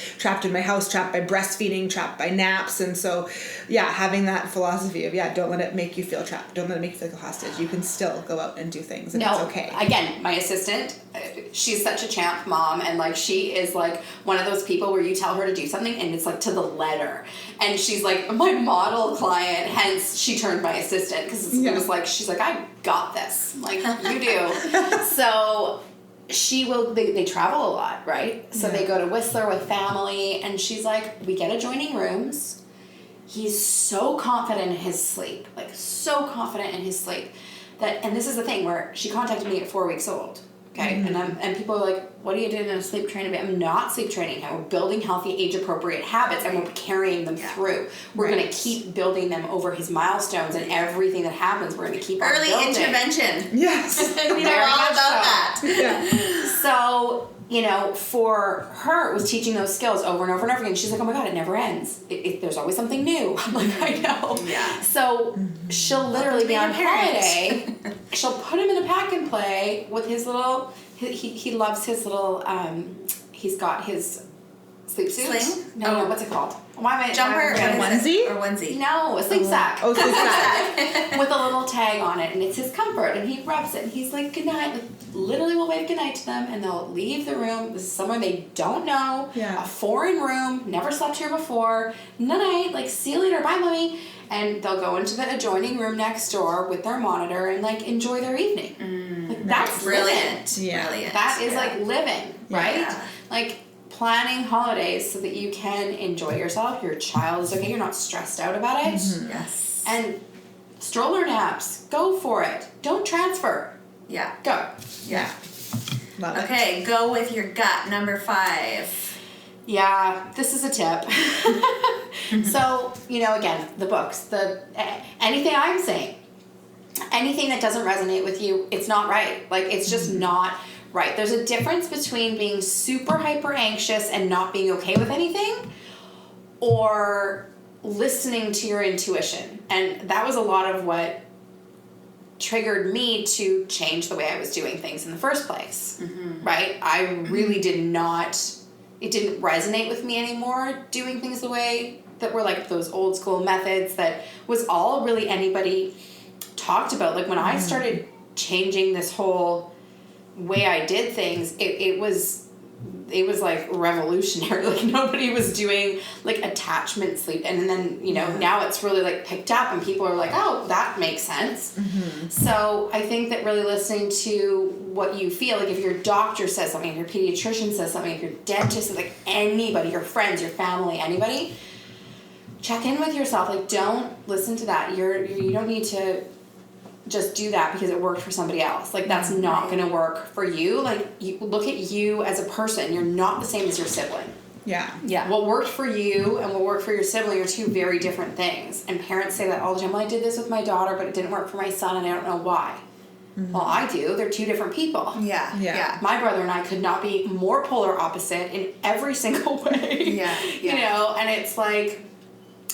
in my house, trapped by breastfeeding, trapped by naps. And so, having that philosophy of, don't let it make you feel trapped. Don't let it make you feel like a hostage. You can still go out and do things, and it's okay. Again, my assistant, she's such a champ mom, and, like, she is, like, one of those people where you tell her to do something and it's, like, to the letter. And she's, like, my model client, hence she turned my assistant, because it was like, she's like, I got this. I'm like, you do. So she will, they travel a lot, right? So they go to Whistler with family, and she's like, we get adjoining rooms. He's so confident in his sleep, like, so confident in his sleep that, and this is the thing where she contacted me at 4 weeks old. Okay, and people are like, what are you doing in a sleep training? I'm not sleep training him. We're building healthy, age-appropriate habits, and we're carrying them through. We're going to keep building them over his milestones, and everything that happens, we're going to keep on building. Early intervention. Yes. We know all about that. So, you know, for her, it was teaching those skills over and over and over again. She's like, oh my God, it never ends. There's always something new. I'm like, I know. So she'll literally be on holiday. She'll put him in a pack and play with his little, he loves his little, he's got his sleep suit. Sling? No, what's it called? Why am I Jumper or onesie? Or onesie. No, a sleep sack. Oh, sleep sack. With a little tag on it, and it's his comfort, and he rubs it, and he's like, good night. Like, literally will wave good night to them, and they'll leave the room. This is somewhere they don't know. Yeah. A foreign room, never slept here before. Night, like, see you later, bye, mommy. And they'll go into the adjoining room next door with their monitor and, like, enjoy their evening. Like, that's brilliant. living. Yeah. Brilliant. That is, like, living, right? Yeah. Like, planning holidays so that you can enjoy yourself. Your child is okay. You're not stressed out about it. Yes. And stroller naps. Go for it. Don't transfer. Yeah. Go. Yeah. Love it. Okay, go with your gut. Number 5. Yeah, this is a tip. So, again, the books, anything I'm saying, anything that doesn't resonate with you, it's not right. Like, it's just not right. There's a difference between being super hyper anxious and not being okay with anything, or listening to your intuition. And that was a lot of what triggered me to change the way I was doing things in the first place. Right? I really did not, it didn't resonate with me anymore doing things the way that were like those old school methods that was all really anybody talked about. Like when I started changing this whole way I did things, it was like revolutionary. Like nobody was doing like attachment sleep, and then now it's really like picked up, and people are like, oh, that makes sense. So I think that really listening to what you feel, like if your doctor says something, if your pediatrician says something, if your dentist, like anybody, your friends, your family, anybody, check in with yourself. Like don't listen to that. You don't need to just do that because it worked for somebody else. Like that's not going to work for you. Like you look at you as a person. You're not the same as your sibling. Yeah. What worked for you and what worked for your sibling are two very different things. And parents say that all the time. Well, I did this with my daughter, but it didn't work for my son, and I don't know why. Well, I do. They're two different people. Yeah. My brother and I could not be more polar opposite in every single way. And it's like,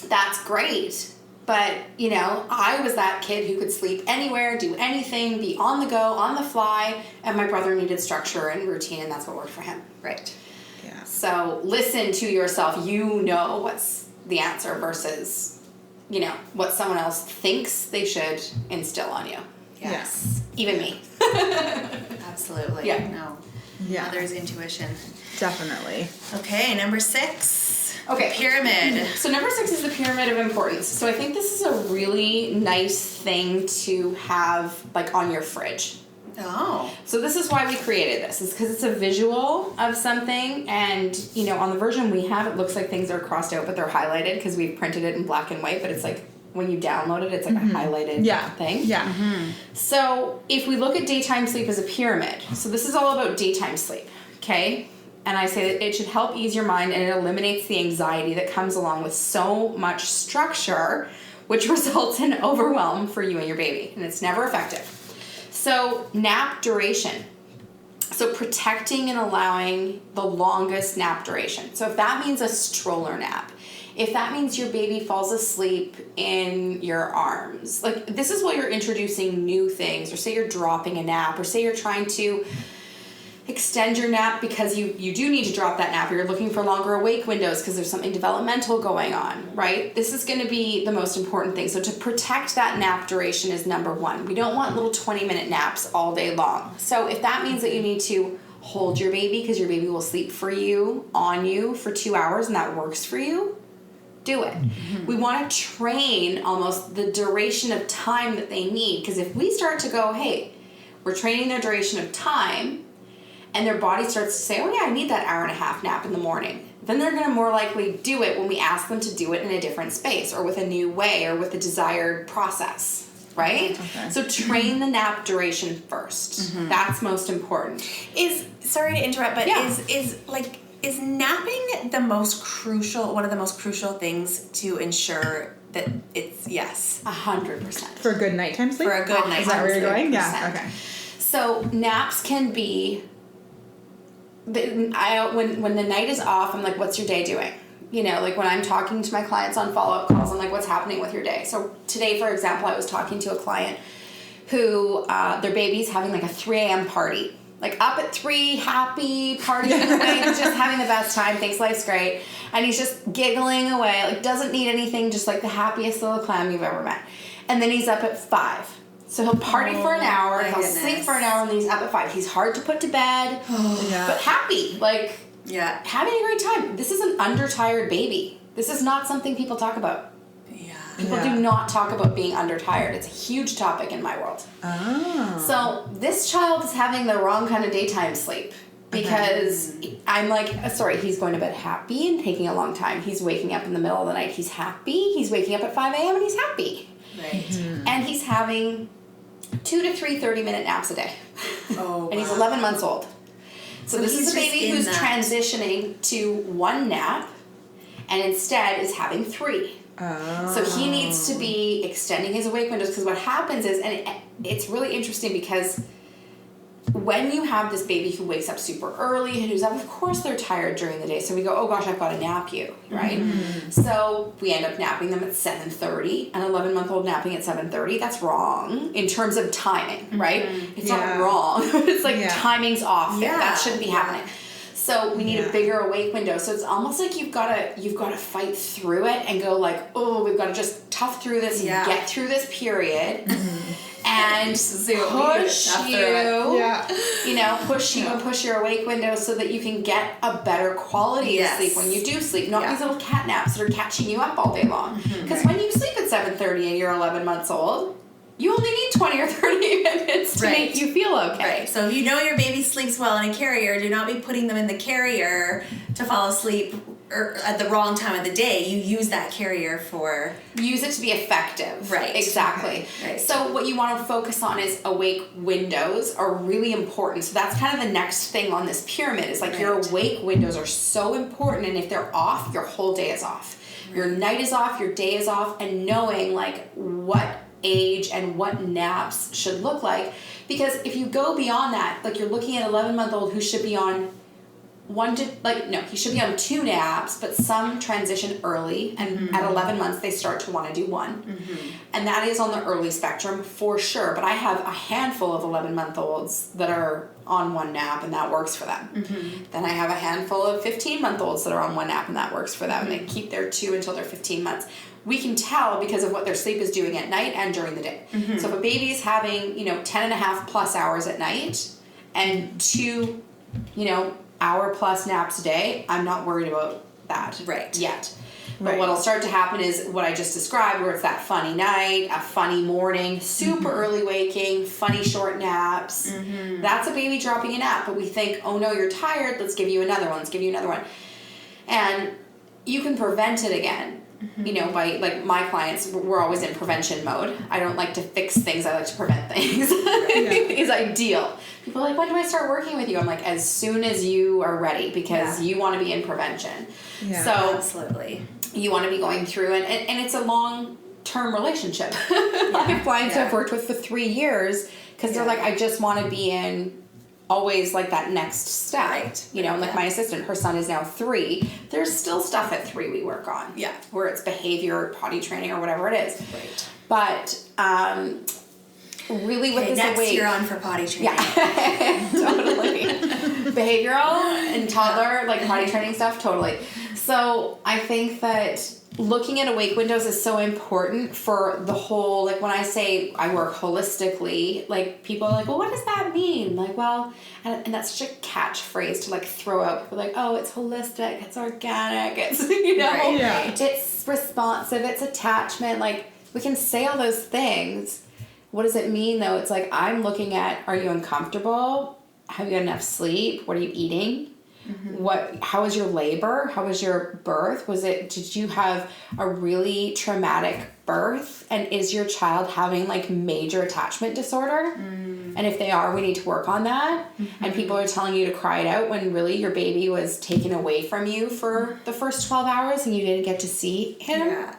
that's great. But, I was that kid who could sleep anywhere, do anything, be on the go, on the fly, and my brother needed structure and routine, and that's what worked for him. Right. Yeah. So listen to yourself. You know what's the answer versus, what someone else thinks they should instill on you. Yes. Even me. Absolutely. Yeah. No. Yeah. Mother's intuition. Definitely. Okay, number 6. Okay. Pyramid. So number 6 is the pyramid of importance. So I think this is a really nice thing to have like on your fridge. Oh. So this is why we created this. Is because it's a visual of something, and on the version we have, it looks like things are crossed out, but they're highlighted because we've printed it in black and white. But it's like when you download it, it's like a highlighted thing. Yeah. So if we look at daytime sleep as a pyramid, so this is all about daytime sleep, okay? And I say that it should help ease your mind, and it eliminates the anxiety that comes along with so much structure, which results in overwhelm for you and your baby, and it's never effective. So nap duration. So protecting and allowing the longest nap duration. So if that means a stroller nap, if that means your baby falls asleep in your arms, like this is while you're introducing new things, or say you're dropping a nap, or say you're trying to extend your nap because you do need to drop that nap, or you're looking for longer awake windows because there's something developmental going on, right? This is going to be the most important thing. So to protect that nap duration is number 1. We don't want little 20-minute naps all day long. So if that means that you need to hold your baby because your baby will sleep for you, on you for 2 hours, and that works for you, do it. We want to train almost the duration of time that they need, because if we start to go, hey, we're training their duration of time, and their body starts to say, oh yeah, I need that hour and a half nap in the morning, then they're going to more likely do it when we ask them to do it in a different space, or with a new way, or with a desired process, right? Okay. So train the nap duration first. That's most important. Sorry to interrupt, but is napping one of the most crucial things to ensure that it's 100%. For a good nighttime sleep? For a good nighttime sleep. Is that where you're going? Yeah. Okay. So naps can be, when the night is off, I'm like, what's your day doing? Like when I'm talking to my clients on follow-up calls, I'm like, what's happening with your day? So today, for example, I was talking to a client who their baby's having like a 3 a.m. party. Like up at 3, happy, partying away, just having the best time, thinks life's great. And he's just giggling away, like doesn't need anything, just like the happiest little clam you've ever met. And then he's up at 5. So he'll party for an hour, he'll sleep for an hour, and then he's up at 5. He's hard to put to bed, but happy, like having a great time. This is an undertired baby. This is not something people talk about. People do not talk about being undertired. It's a huge topic in my world. Oh. So this child is having the wrong kind of daytime sleep because I'm like, sorry, he's going to bed happy and taking a long time. He's waking up in the middle of the night. He's happy. He's waking up at 5 a.m. and he's happy. Right. Mm-hmm. And he's having 2 to 3 30-minute naps a day. Oh, wow. And he's 11 months old. So this is a baby who's transitioning to 1 nap and instead is having 3. Oh. So he needs to be extending his awake windows because what happens is, and it's really interesting because when you have this baby who wakes up super early and who's up, of course they're tired during the day. So we go, oh gosh, I've got to nap you, right? Mm-hmm. So we end up napping them at 7:30, an 11-month-old napping at 7:30. That's wrong in terms of timing, right? Mm-hmm. It's not wrong. It's like timing's off. Yeah. That shouldn't be happening. So we need a bigger awake window. So it's almost like you've got to fight through it and go like, oh, we've got to just tough through this and get through this period. And push you and push your awake window so that you can get a better quality of sleep when you do sleep. Not these little cat naps that are catching you up all day long. Because when you sleep at 7:30 and you're 11 months old, you only need 20 or 30 minutes to make you feel okay. Right. So if you know your baby sleeps well in a carrier, do not be putting them in the carrier to fall asleep or at the wrong time of the day. You use that carrier for... Use it to be effective. Right. Exactly. Okay. Right. So what you want to focus on is awake windows are really important. So that's kind of the next thing on this pyramid is like your awake windows are so important. And if they're off, your whole day is off. Right. Your night is off, your day is off, and knowing like what age and what naps should look like, because if you go beyond that, like you're looking at an 11-month-old who should be on he should be on 2 naps, but some transition early, and at 11 months they start to want to do 1, and that is on the early spectrum for sure. But I have a handful of 11-month-olds that are on 1 nap and that works for them. Then I have a handful of 15-month-olds that are on 1 nap and that works for them, and they keep their 2 until they're 15 months. We can tell because of what their sleep is doing at night and during the day. So if a baby is having 10.5 plus hours at night and 2 hour plus naps a day, I'm not worried about that yet. But what'll start to happen is what I just described, where it's that funny night, a funny morning, super early waking, funny short naps. That's a baby dropping a nap, but we think, oh no, you're tired, let's give you another one, And you can prevent it again. By like my clients, we're always in prevention mode. I don't like to fix things, I like to prevent things. Is ideal. People are like, when do I start working with you? I'm like, as soon as you are ready, because you want to be in prevention. So absolutely. You want to be going through it, and it's a long-term relationship. I have clients who I've worked with for 3 years because they're like, I just want to be in always like that next step, and like my assistant, her son is now 3. There's still stuff at 3 we work on, where it's behavior, potty training, or whatever it is. But really, with this next awake, you're on for potty training. Totally. Behavioral and toddler, like potty training stuff, totally. So I think that looking at awake windows is so important for the whole, like when I say I work holistically, like people are like, well, what does that mean? Like, well, and that's such a catchphrase to like throw out. People are like, oh, it's holistic, it's organic, it's, it's responsive, it's attachment. Like we can say all those things. What does it mean though? It's like, I'm looking at, are you uncomfortable? Have you had enough sleep? What are you eating? How was your labor? How was your birth? Did you have a really traumatic birth? And is your child having like major attachment disorder? And if they are, we need to work on that. And people are telling you to cry it out when really your baby was taken away from you for the first 12 hours and you didn't get to see him.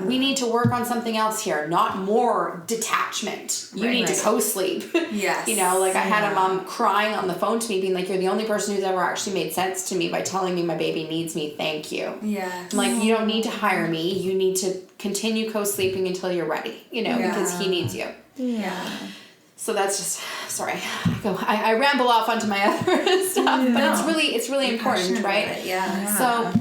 We need to work on something else here, not more detachment. You need to co-sleep. I had a mom crying on the phone to me being like, you're the only person who's ever actually made sense to me by telling me my baby needs me. Thank you. I'm like, you don't need to hire me. You need to continue co-sleeping until you're ready, because he needs you. So that's just, sorry, I ramble off onto my other stuff, but it's really important, right? Yeah. So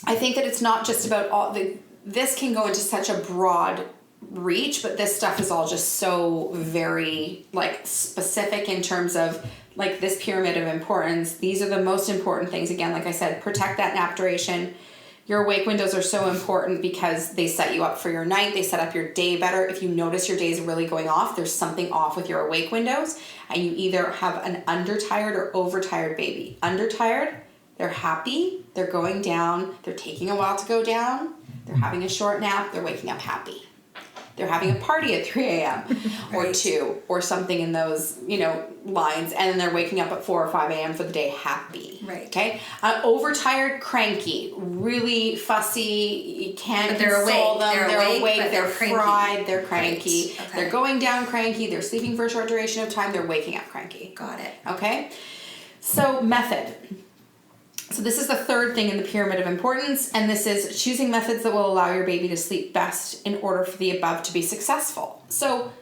I think that it's not just about this can go into such a broad reach, but this stuff is all just so very like specific in terms of like this pyramid of importance. These are the most important things. Again, like I said, protect that nap duration. Your awake windows are so important because they set you up for your night. They set up your day better. If you notice your day is really going off, there's something off with your awake windows, and you either have an undertired or overtired baby. Undertired, they're happy, they're going down, they're taking a while to go down, they're having a short nap, they're waking up happy. They're having a party at 3 a.m. or 2 or something in those, lines. And then they're waking up at 4 or 5 a.m. for the day happy. Right. Okay? Overtired, cranky, really fussy. You can't console them. They're awake. They're fried. They're cranky. Right. Okay. They're going down cranky. They're sleeping for a short duration of time. They're waking up cranky. Got it. Okay? So method. So this is the third thing in the pyramid of importance, and this is choosing methods that will allow your baby to sleep best in order for the above to be successful. So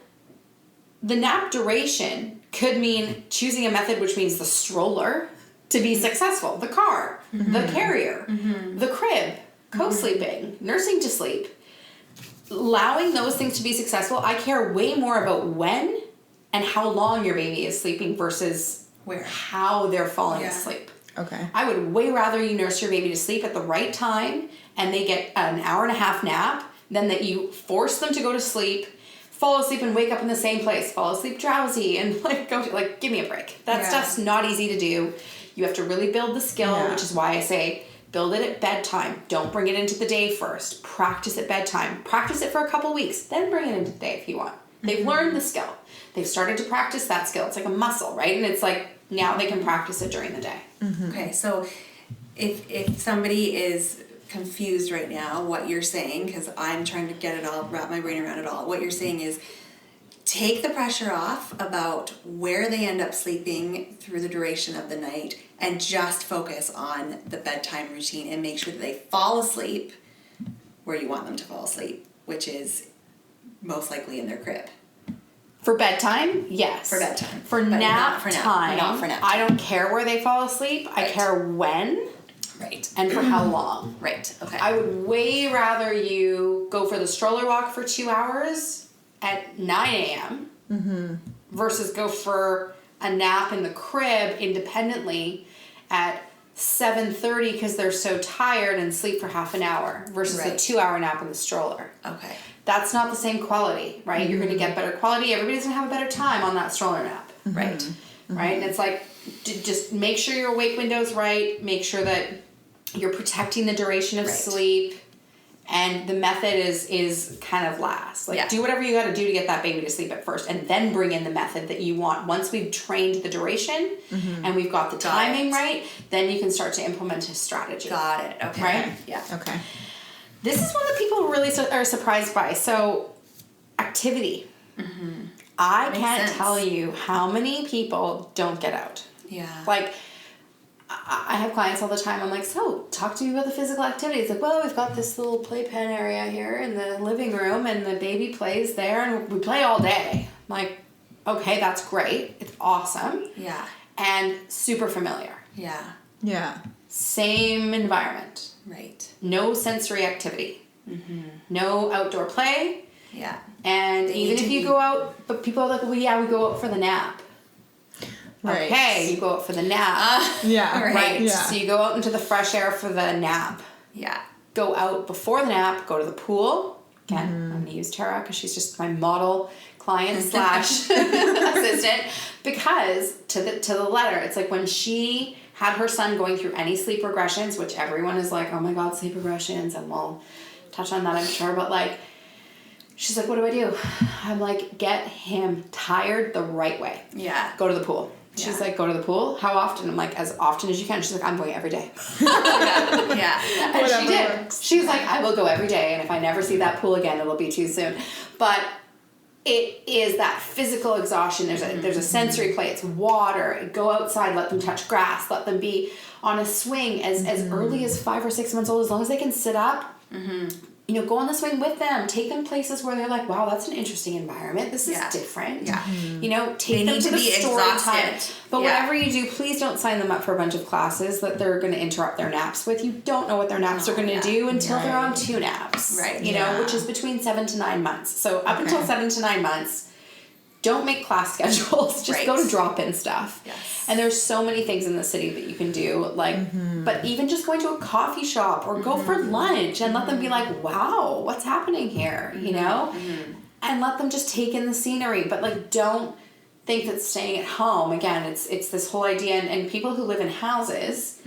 the nap duration could mean choosing a method which means the stroller to be successful, the car, the carrier, the crib, co-sleeping, nursing to sleep. Allowing those things to be successful, I care way more about when and how long your baby is sleeping versus how they're falling asleep. Okay. I would way rather you nurse your baby to sleep at the right time and they get an hour and a half nap than that you force them to go to sleep, fall asleep and wake up in the same place, fall asleep drowsy and give me a break. That stuff's not easy to do. You have to really build the skill, which is why I say build it at bedtime. Don't bring it into the day first. Practice at bedtime. Practice it for a couple weeks, then bring it into the day if you want. They've learned the skill. They've started to practice that skill. It's like a muscle, right? And it's like now they can practice it during the day. Okay, so if somebody is confused right now, what you're saying, because I'm trying to get it all, wrap my brain around it all, what you're saying is take the pressure off about where they end up sleeping through the duration of the night and just focus on the bedtime routine and make sure that they fall asleep where you want them to fall asleep, which is most likely in their crib. For bedtime, yes. For bedtime. For nap time, not for nap time. I don't care where they fall asleep. I care when. Right. And for how long. Right. Okay. I would way rather you go for the stroller walk for 2 hours at 9 a.m. Versus go for a nap in the crib independently at 7:30 because they're so tired and sleep for half an hour versus a 2-hour nap in the stroller. Okay. That's not the same quality, right? You're going to get better quality. Everybody's going to have a better time on that stroller nap, right? Right? And it's like, just make sure your awake window's right. Make sure that you're protecting the duration of sleep. And the method is kind of last. Like, do whatever you got to do to get that baby to sleep at first. And then bring in the method that you want. Once we've trained the duration and we've got the timing right, then you can start to implement a strategy. Got it. Okay. Right? Yeah. Okay. This is one that people really are surprised by. So, activity. I can't tell you how many people don't get out. Yeah. Like, I have clients all the time. I'm like, so, talk to me about the physical activity. It's like, well, we've got this little playpen area here in the living room, and the baby plays there, and we play all day. I'm like, okay, that's great. It's awesome. Yeah. And super familiar. Yeah. Yeah. Same environment. Right. No sensory activity. No outdoor play. Yeah. And even if you go out, but people are like, well, yeah, we go out for the nap. Right. Okay, you go out for the nap. Yeah. Right. Yeah. So you go out into the fresh air for the nap. Yeah. Go out before the nap, go to the pool. Again, I'm going to use Tara because she's just my model client / assistant. Because to the letter, it's like when she had her son going through any sleep regressions, which everyone is like, oh my God, sleep regressions, and we'll touch on that, I'm sure, but like, she's like, what do I do? I'm like, get him tired the right way. Yeah. Go to the pool. She's like, go to the pool? How often? I'm like, as often as you can. She's like, I'm going every day. Yeah. And Whatever she did. works. She's like, I will go every day, and if I never see that pool again, it'll be too soon. But it is that physical exhaustion. There's a sensory play. It's water. Go outside. Let them touch grass. Let them be on a swing as early as 5 or 6 months old. As long as they can sit up, go on the swing with them. Take them places where they're like, wow, that's an interesting environment. This is different. Yeah. Take them to the story time. But whatever you do, please don't sign them up for a bunch of classes that they're going to interrupt their naps with. You don't know what their naps are going to do until they're on 2 naps. Right. Which is between 7 to 9 months. So up until 7 to 9 months, don't make class schedules. Just go to drop-in stuff. Yes. And there's so many things in the city that you can do. But even just going to a coffee shop or go for lunch and let them be like, wow, what's happening here? And let them just take in the scenery. But don't think that staying at home, again, it's this whole idea. And people who live in houses,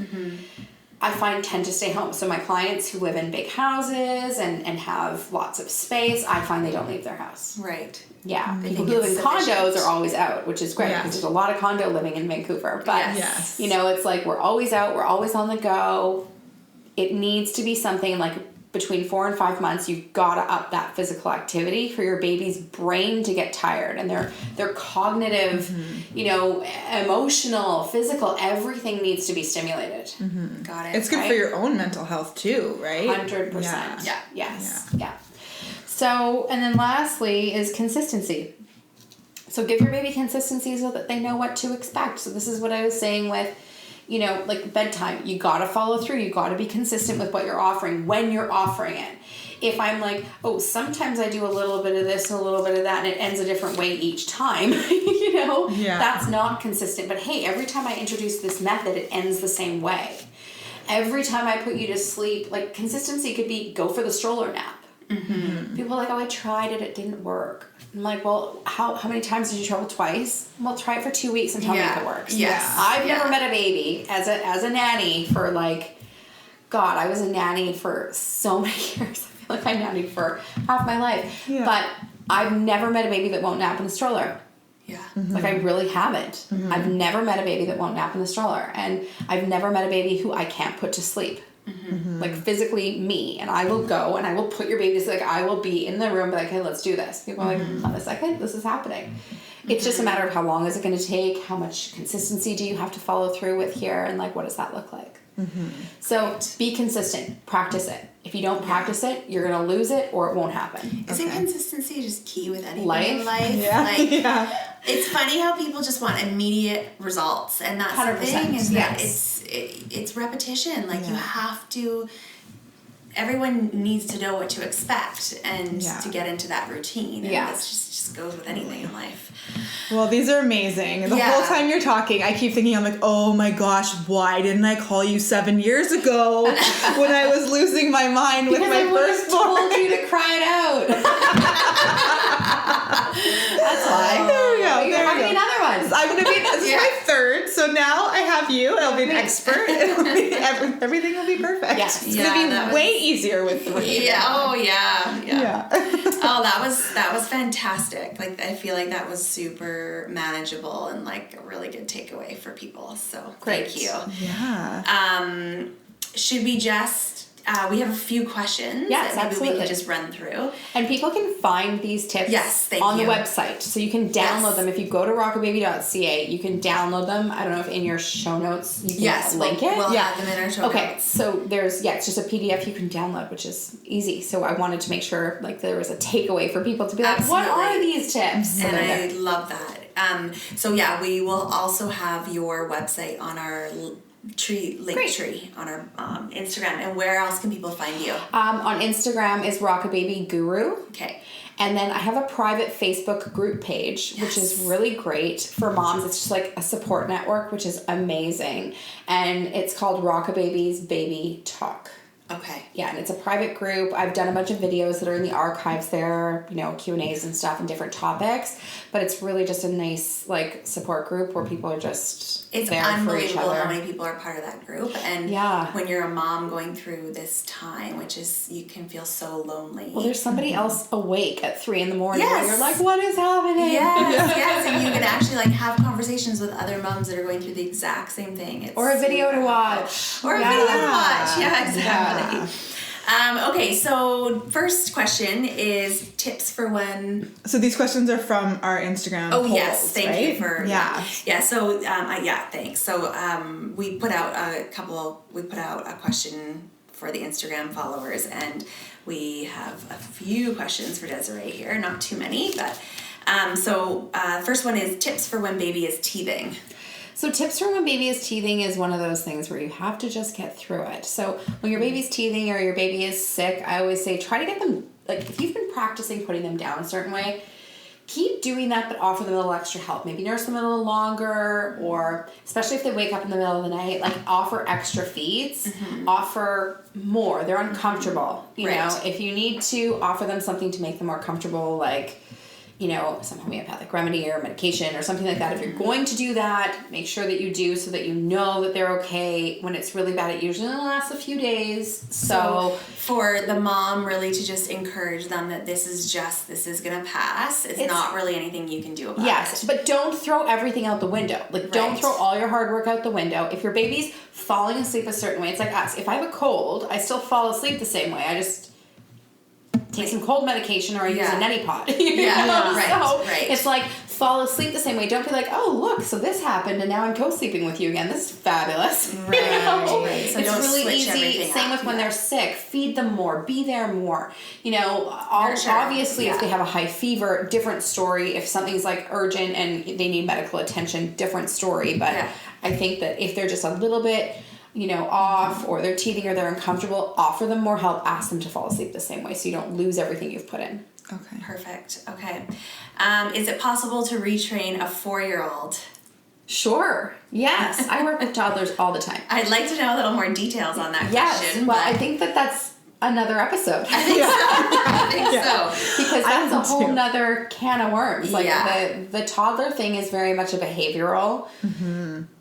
I find tend to stay home. So my clients who live in big houses and have lots of space, I find they don't leave their house. Right. Yeah, people who live in condos are always out, which is great because there's a lot of condo living in Vancouver. But, it's like we're always out, we're always on the go. It needs to be something between 4 and 5 months, you've got to up that physical activity for your baby's brain to get tired. And their cognitive, emotional, physical, everything needs to be stimulated. Got it. It's good for your own mental health too, right? 100%. Yeah. Yes. Yeah. So, and then lastly is consistency. So give your baby consistency so that they know what to expect. So this is what I was saying with, bedtime. You got to follow through. You got to be consistent with what you're offering when you're offering it. If I'm like, oh, sometimes I do a little bit of this and a little bit of that and it ends a different way each time, that's not consistent. But hey, every time I introduce this method, it ends the same way. Every time I put you to sleep, consistency could be go for the stroller nap. People are like, oh, I tried it, it didn't work. I'm like, well, how many times did you travel? Twice? Well, try it for 2 weeks and tell me if it works. Yes. I've never met a baby as a nanny for God, I was a nanny for so many years. I feel like I nannied for half my life. Yeah. But I've never met a baby that won't nap in the stroller. Yeah. I really haven't. I've never met a baby that won't nap in the stroller. And I've never met a baby who I can't put to sleep. Physically me, and I will go and I will put your baby to I will be in the room, be like, hey, let's do this. People are like, on a second, this is happening. It's just a matter of how long is it going to take, how much consistency do you have to follow through with here, and what does that look like? So be consistent, practice it. If you don't practice it, you're going to lose it or it won't happen. Isn't consistency just key with anything in life? Yeah. It's funny how people just want immediate results, and that's 100%. The thing is that it's repetition. You have to. Everyone needs to know what to expect and to get into that routine. And this just goes with anything in life. Well, these are amazing. The whole time you're talking, I keep thinking, I'm like, oh my gosh, why didn't I call you 7 years ago when I was losing my mind with my firstborn? I told you to cry it out. That's why. There we go. You're having another one. I'm gonna be. This is my third, so now I have you. I'll be an expert. Everything will be perfect. Yes. It's gonna be way easier with 3. Yeah. Oh yeah. Oh, that was fantastic. I feel like that was super manageable and a really good takeaway for people. So great. Thank you. Yeah. Should we just? We have a few questions that maybe we can just run through. And people can find these tips on the website. So you can download them. If you go to rockababy.ca, you can download them. I don't know if in your show notes you can link it. We'll have them in our show notes. Okay, so there's, it's just a PDF you can download, which is easy. So I wanted to make sure there was a takeaway for people to be like, what are these tips? And I love that. We will also have your website on our link tree on our Instagram. And where else can people find you? On Instagram is Rockababy Guru. Okay. And then I have a private Facebook group page, which is really great for moms. It's just a support network, which is amazing. And it's called Rockababy's Baby Talk. Okay. Yeah, and it's a private group. I've done a bunch of videos that are in the archives there, Q&As and stuff and different topics. But it's really just a nice, support group where people are just there for each other. It's unbelievable how many people are part of that group. And when you're a mom going through this time, which is, you can feel so lonely. Well, there's somebody else awake at 3 a.m. where you're like, what is happening? Yes. And you can actually, have conversations with other moms that are going through the exact same thing. Or a video to watch. Yeah, exactly. Okay, so first question is tips for when. So these questions are from our Instagram. Oh polls, yes, thank you for yeah. So thanks. So we put out a question for the Instagram followers, and we have a few questions for Desiree here, not too many, but first one is tips for when baby is teething. So tips for when baby is teething is one of those things where you have to just get through it. So when your baby's teething or your baby is sick, I always say try to get them, like if you've been practicing putting them down a certain way, keep doing that, but offer them a little extra help. Maybe nurse them a little longer, or especially if they wake up in the middle of the night, like offer extra feeds, offer more. They're uncomfortable, you know. If you need to offer them something to make them more comfortable, like, you know, some homeopathic remedy or medication or something like that. If you're going to do that, make sure that you do so that you know that they're okay. When it's really bad, it usually only lasts a few days. So for the mom really to just encourage them that this is going to pass. It's not really anything you can do about it. Yes, but don't throw everything out the window. Like, don't throw all your hard work out the window. If your baby's falling asleep a certain way, it's like us. If I have a cold, I still fall asleep the same way. I just take some cold medication, or I use a neti pot. It's like, fall asleep the same way. Don't be like, oh, look, so this happened and now I'm co-sleeping with you again. This is fabulous. So it's don't really easy. Same with when they're sick. Feed them more. Be there more. You know, obviously if they have a high fever, different story. If something's like urgent and they need medical attention, different story. But I think that if they're just a little bit, you know, off, or they're teething or they're uncomfortable, offer them more help, ask them to fall asleep the same way so you don't lose everything you've put in. Okay. Perfect. Okay. Is it possible to retrain a 4-year-old? Sure. Yes. I work with toddlers all the time. I'd like to know a little more details on that question. Well, I think that's another episode. I think so. Because that's a whole nother can of worms. Like the toddler thing is very much a behavioral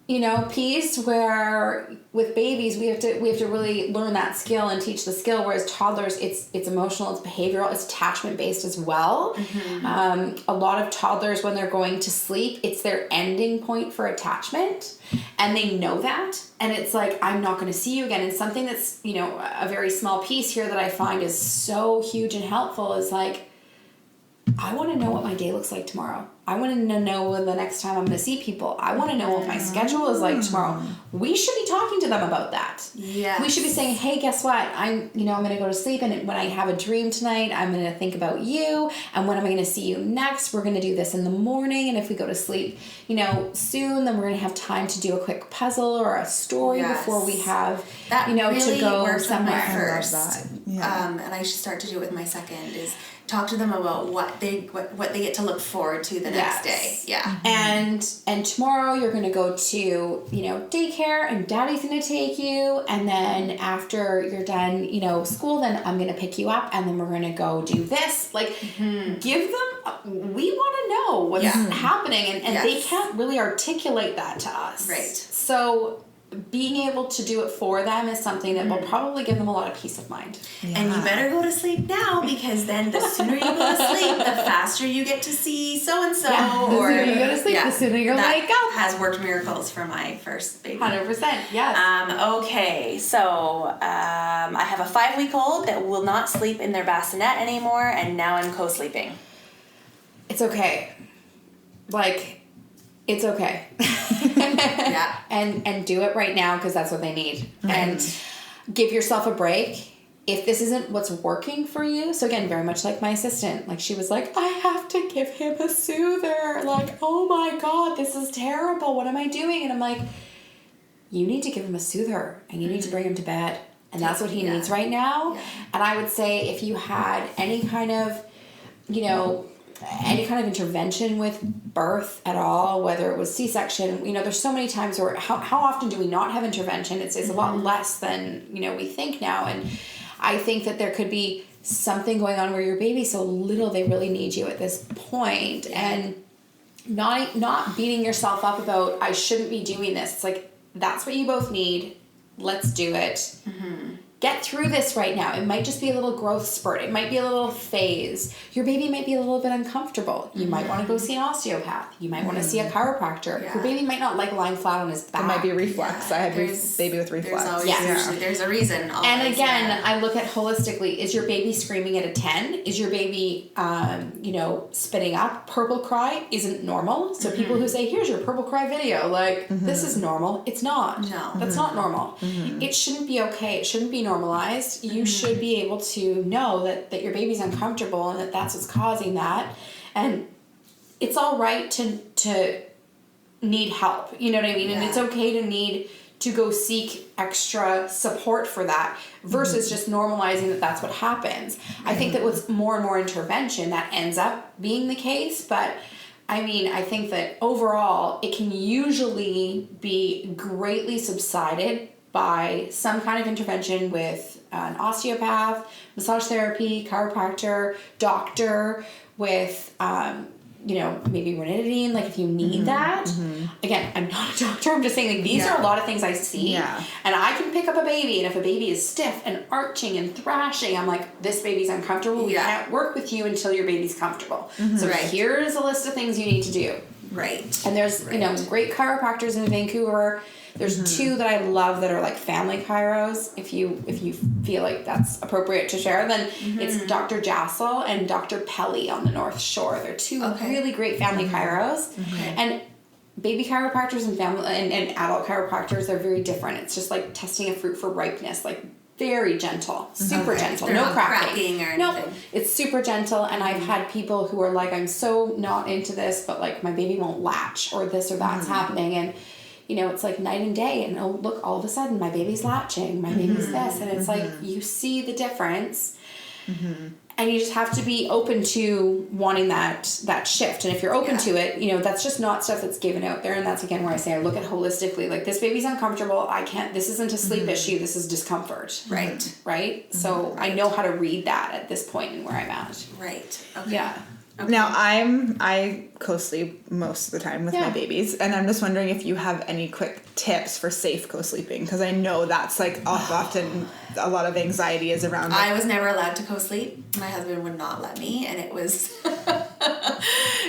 you know, piece where with babies we have to really learn that skill and teach the skill, whereas toddlers it's emotional, it's behavioral, it's attachment based as well. A lot of toddlers, when they're going to sleep, it's their ending point for attachment, and they know that, and it's like, I'm not going to see you again. And something that's, you know, a very small piece here that I find is so huge and helpful is like, I want to know what my day looks like tomorrow. I want to know when the next time I'm going to see people. I want to know what my schedule is like tomorrow. We should be talking to them about that. Yeah. We should be saying, hey, guess what? I'm going to go to sleep, and when I have a dream tonight, I'm going to think about you. And when am I going to see you next? We're going to do this in the morning. And if we go to sleep, you know, soon, then we're going to have time to do a quick puzzle or a story before we have, that, you know, really to go works somewhere. On my first. And I should start to do it with my second is talk to them about what they get to look forward to the next day. Yeah. And tomorrow you're going to go to, you know, daycare, and daddy's going to take you, and then after you're done, you know, school, then I'm going to pick you up, and then we're going to go do this. Like, give them, we want to know what's happening, and they can't really articulate that to us. Right. So being able to do it for them is something that will probably give them a lot of peace of mind. Yeah. And you better go to sleep now, because then the sooner you go to sleep, the faster you get to see so-and-so. Yeah. The sooner you go to sleep, the sooner you'll wake up. Has worked miracles for my first baby. 100%, yes. Okay, so I have a 5-week-old that will not sleep in their bassinet anymore, and now I'm co-sleeping. It's okay. Like, it's okay. And do it right now, because that's what they need. And give yourself a break. If this isn't what's working for you, so again, very much like my assistant, like she was like, I have to give him a soother. Like, oh my God, this is terrible. What am I doing? And I'm like, you need to give him a soother, and you need to bring him to bed. And that's what he needs right now. Yeah. And I would say if you had any kind of, you know, any kind of intervention with birth at all, whether it was C-section, you know, there's so many times where how often do we not have intervention? It's a lot less than, you know, we think now. And I think that there could be something going on where your baby's so little, they really need you at this point. And not beating yourself up about, I shouldn't be doing this. It's like, that's what you both need. Let's do it. Get through this right now. It might just be a little growth spurt. It might be a little phase. Your baby might be a little bit uncomfortable. You might want to go see an osteopath. You might want to see a chiropractor. Your baby might not like lying flat on his back. It might be reflux. I had baby with reflux. There's a reason. Always, and again, I look at holistically. Is your baby screaming at a 10? Is your baby, you know, spitting up? Purple cry isn't normal. So people who say, here's your purple cry video, like, this is normal. It's not. No. That's not normal. It shouldn't be okay. It shouldn't be normalized. You should be able to know that your baby's uncomfortable and that's what's causing that. And it's all right to need help. You know what I mean? Yeah. And it's okay to need to go seek extra support for that versus just normalizing that that's what happens. I think that with more and more intervention, that ends up being the case. But I mean, I think that overall, it can usually be greatly subsided by some kind of intervention with an osteopath, massage therapy, chiropractor, doctor, with maybe ranitidine, like if you need that. Again, I'm not a doctor, I'm just saying, like, these are a lot of things I see. Yeah. And I can pick up a baby, and if a baby is stiff and arching and thrashing, I'm like, this baby's uncomfortable. We can't work with you until your baby's comfortable. So here's a list of things you need to do. Right. And there's, great chiropractors in Vancouver. There's two that I love that are like family chiros. If you feel like that's appropriate to share, then it's Dr. Jassel and Dr. Pelly on the North Shore. They're two really great family chiros. And baby chiropractors and family and adult chiropractors, they're very different. It's just like testing a fruit for ripeness, like very gentle, super gentle, no cracking or anything. No, it's super gentle. And I've had people who are like, I'm so not into this, but like my baby won't latch or this or that's happening, and it's like night and day, and oh, look, all of a sudden my baby's latching, my baby's this, and it's like you see the difference, and you just have to be open to wanting that shift. And if you're open to it, that's just not stuff that's given out there. And that's again where I say I look at holistically, like, this baby's uncomfortable, this isn't a sleep issue, this is discomfort. Right? So I know how to read that at this point in where I'm at. Okay. Yeah. Okay. Now, I co-sleep most of the time with my babies, and I'm just wondering if you have any quick tips for safe co-sleeping, because I know that's like often a lot of anxiety is around it. I was never allowed to co-sleep. My husband would not let me, and it was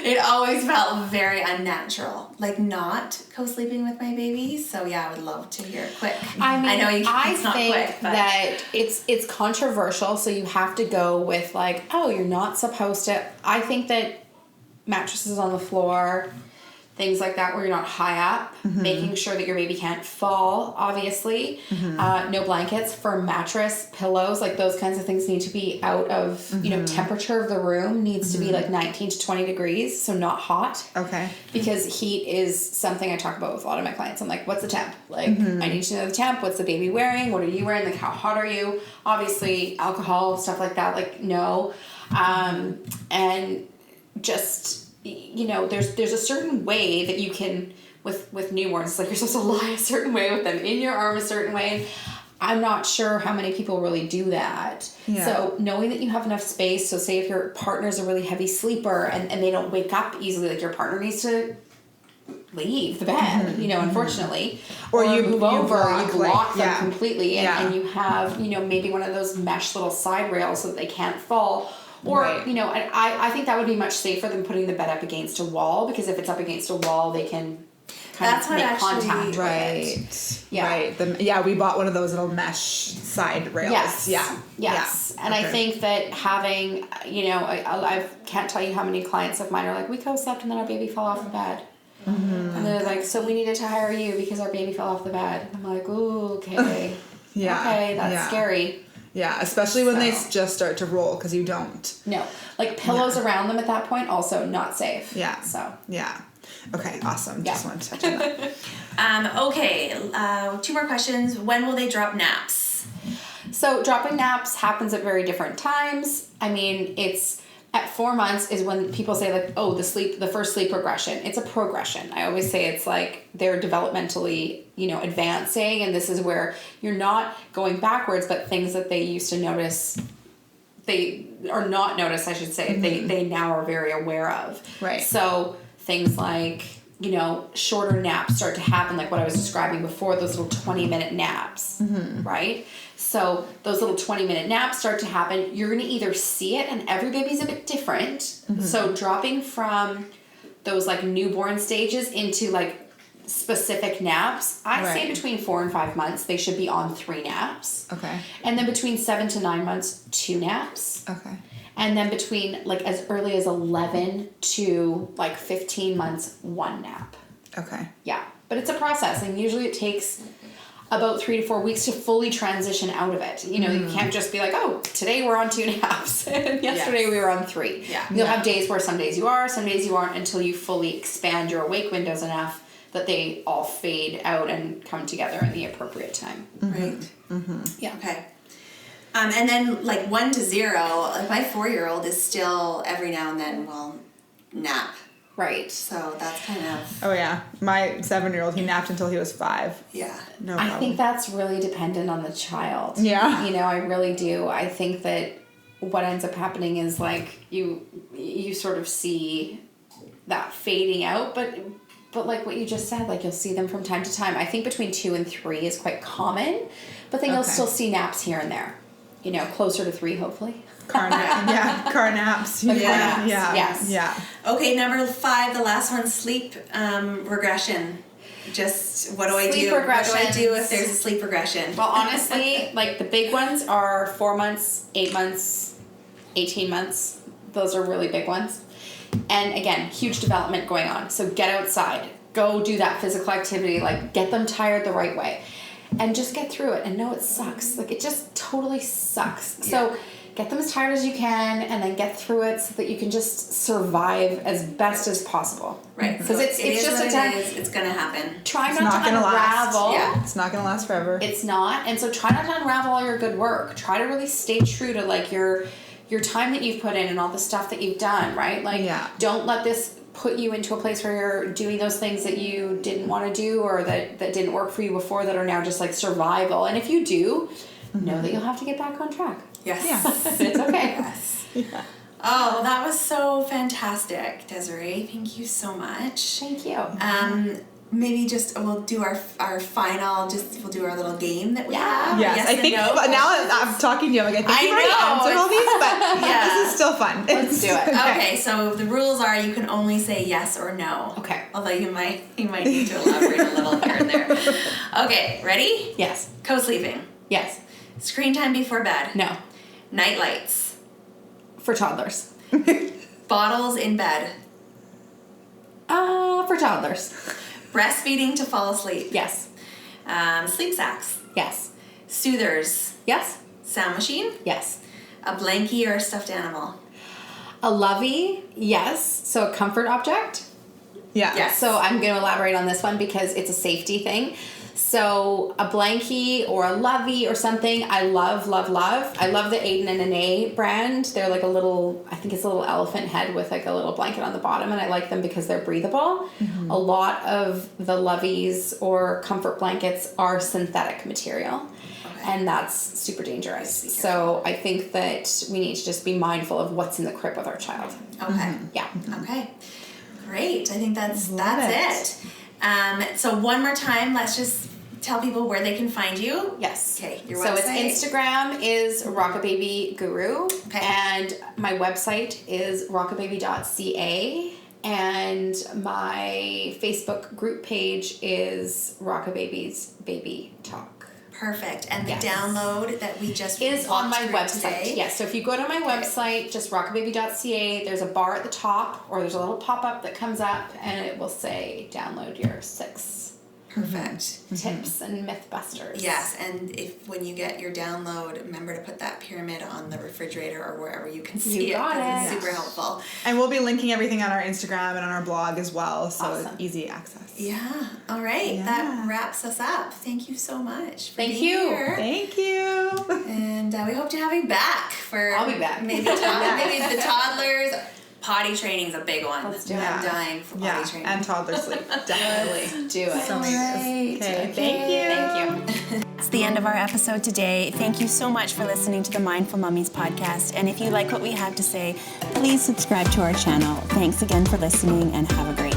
it always felt very unnatural, like not co-sleeping with my baby. So yeah, I would love to hear quick. I mean, I know it's not quick, but that it's controversial, so you have to go with like, oh, you're not supposed to. I think that mattresses on the floor, things like that where you're not high up, making sure that your baby can't fall, obviously. No blankets, firm mattress, pillows, like those kinds of things need to be out of, temperature of the room needs to be like 19 to 20 degrees, so not hot. Okay. Because heat is something I talk about with a lot of my clients. I'm like, what's the temp? Like, I need to know the temp. What's the baby wearing? What are you wearing? Like, how hot are you? Obviously, alcohol, stuff like that, like, no. And just... there's a certain way that you can, with newborns, it's like you're supposed to lie a certain way with them in your arm a certain way. And I'm not sure how many people really do that. Yeah. So knowing that you have enough space, so say if your partner's a really heavy sleeper and they don't wake up easily, like your partner needs to leave the bed, unfortunately. Or you move over, you block them completely, and you have, maybe one of those mesh little side rails so that they can't fall. Or, I think that would be much safer than putting the bed up against a wall, because if it's up against a wall, they can kind of make contact. Right. Yeah. Right. We bought one of those little mesh side rails. Yes. Yeah. Yes. Yeah. And I think that having, I can't tell you how many clients of mine are like, we co-slept and then our baby fell off the bed. And they're like, so we needed to hire you because our baby fell off the bed. I'm like, ooh, okay. Okay, that's scary. Yeah, especially when they just start to roll, because you don't. No. Like pillows around them at that point, also not safe. Yeah. So. Yeah. Okay, awesome. Just wanted to touch on that. Okay, 2 more questions. When will they drop naps? So dropping naps happens at very different times. I mean, it's at 4 months is when people say like, oh, the first sleep progression. It's a progression. I always say it's like they're developmentally, advancing, and this is where you're not going backwards, but things that they used to notice, they are not notice, I should say, they now are very aware of. Right. So things like, shorter naps start to happen, like what I was describing before, those little 20-minute naps, right? So those little 20-minute naps start to happen. You're going to either see it, and every baby's a bit different. So dropping from those like newborn stages into like specific naps, I'd say between 4 and 5 months, they should be on 3 naps. Okay. And then between 7 to 9 months, 2 naps. Okay. And then between like as early as 11 to like 15 months, 1 nap. Okay. Yeah. But it's a process, and usually it takes, about 3 to 4 weeks to fully transition out of it. You know, you can't just be like, oh, today we're on 2.5 and yesterday we were on 3. Yeah. You'll have days where some days you are, some days you aren't, until you fully expand your awake windows enough that they all fade out and come together in the appropriate time. Right. Yeah. Okay. And then like 1 to 0, like my 4-year-old is still every now and then will nap. Right. So that's kind of... Oh, yeah. My 7-year-old, he napped until he was 5. Yeah. No problem. I think that's really dependent on the child. Yeah. You know, I really do. I think that what ends up happening is like you sort of see that fading out, but like what you just said, like you'll see them from time to time. I think between 2 and 3 is quite common, but then you'll still see naps here and there. You know, closer to 3, hopefully. Car naps. Yeah. Okay, number 5, the last one, sleep regression. Just what do I do? What do I do if there's a sleep regression? Well, honestly, like the big ones are 4 months, 8 months, 18 months. Those are really big ones. And again, huge development going on. So get outside. Go do that physical activity. Like get them tired the right way. And just get through it and know it sucks. Like it just totally sucks. Yeah. So get them as tired as you can and then get through it so that you can just survive as best as possible. Right. Because it's just a time. It's going to happen. Try not to unravel. Yeah. It's not going to last forever. It's not. And so try not to unravel all your good work. Try to really stay true to like your time that you've put in and all the stuff that you've done, right? Like don't let this put you into a place where you're doing those things that you didn't want to do or that didn't work for you before that are now just like survival. And if you do, know that you'll have to get back on track. Yes. Yeah. It's okay. Yes. Yeah. Oh, well, that was so fantastic, Desiree. Thank you so much. Thank you. Maybe just we'll do our final. We'll do our little game that we have. Yes, I think. But now I'm talking to you. I'm like, I think you've already answered all these, but this is still fun. Let's do it. Okay, so the rules are you can only say yes or no. Okay. Although you might need to elaborate a little here and there. Okay, ready? Yes. Co-sleeping. Yes. Screen time before bed. No. Night lights. For toddlers. Bottles in bed. For toddlers. Breastfeeding to fall asleep. Yes. Sleep sacks. Yes. Soothers. Yes. Sound machine. Yes. A blankie or a stuffed animal. A lovey. Yes. So a comfort object. Yeah. Yes. So I'm going to elaborate on this one because it's a safety thing. So a blankie or a lovey or something, I love. I love the Aiden and Ane brand. They're like I think it's a little elephant head with like a little blanket on the bottom, and I like them because they're breathable. Mm-hmm. A lot of the loveys or comfort blankets are synthetic material. And that's super dangerous. So I think that we need to just be mindful of what's in the crib with our child. Okay. Mm-hmm. Yeah. Okay. Great. I think that's it. So one more time, let's just tell people where they can find you. Yes. Okay. Your so website? it's Instagram is Rockababy Guru. Okay. And my website is rockababy.ca. And my Facebook group page is Rockababy's Baby Talk. Perfect. And the download that we just is on my website. Today. Yes. So if you go to my website, just rockababy.ca, there's a bar at the top, or there's a little pop-up that comes up, and it will say download your 6 tips and mythbusters. Yes, and when you get your download, remember to put that pyramid on the refrigerator or wherever you can see it. It's super helpful. And we'll be linking everything on our Instagram and on our blog as well, so it's easy access. Yeah. All right. Yeah. That wraps us up. Thank you so much for being here. Thank you. And we hope to have you back for. I'll be back. Maybe the toddlers. Potty training's a big one. Let's do it. I'm dying for potty training. And toddler sleep. Definitely. Do it. So right. Okay. Thank you. It's the end of our episode today. Thank you so much for listening to the Mindful Mummies podcast. And if you like what we have to say, please subscribe to our channel. Thanks again for listening and have a great day.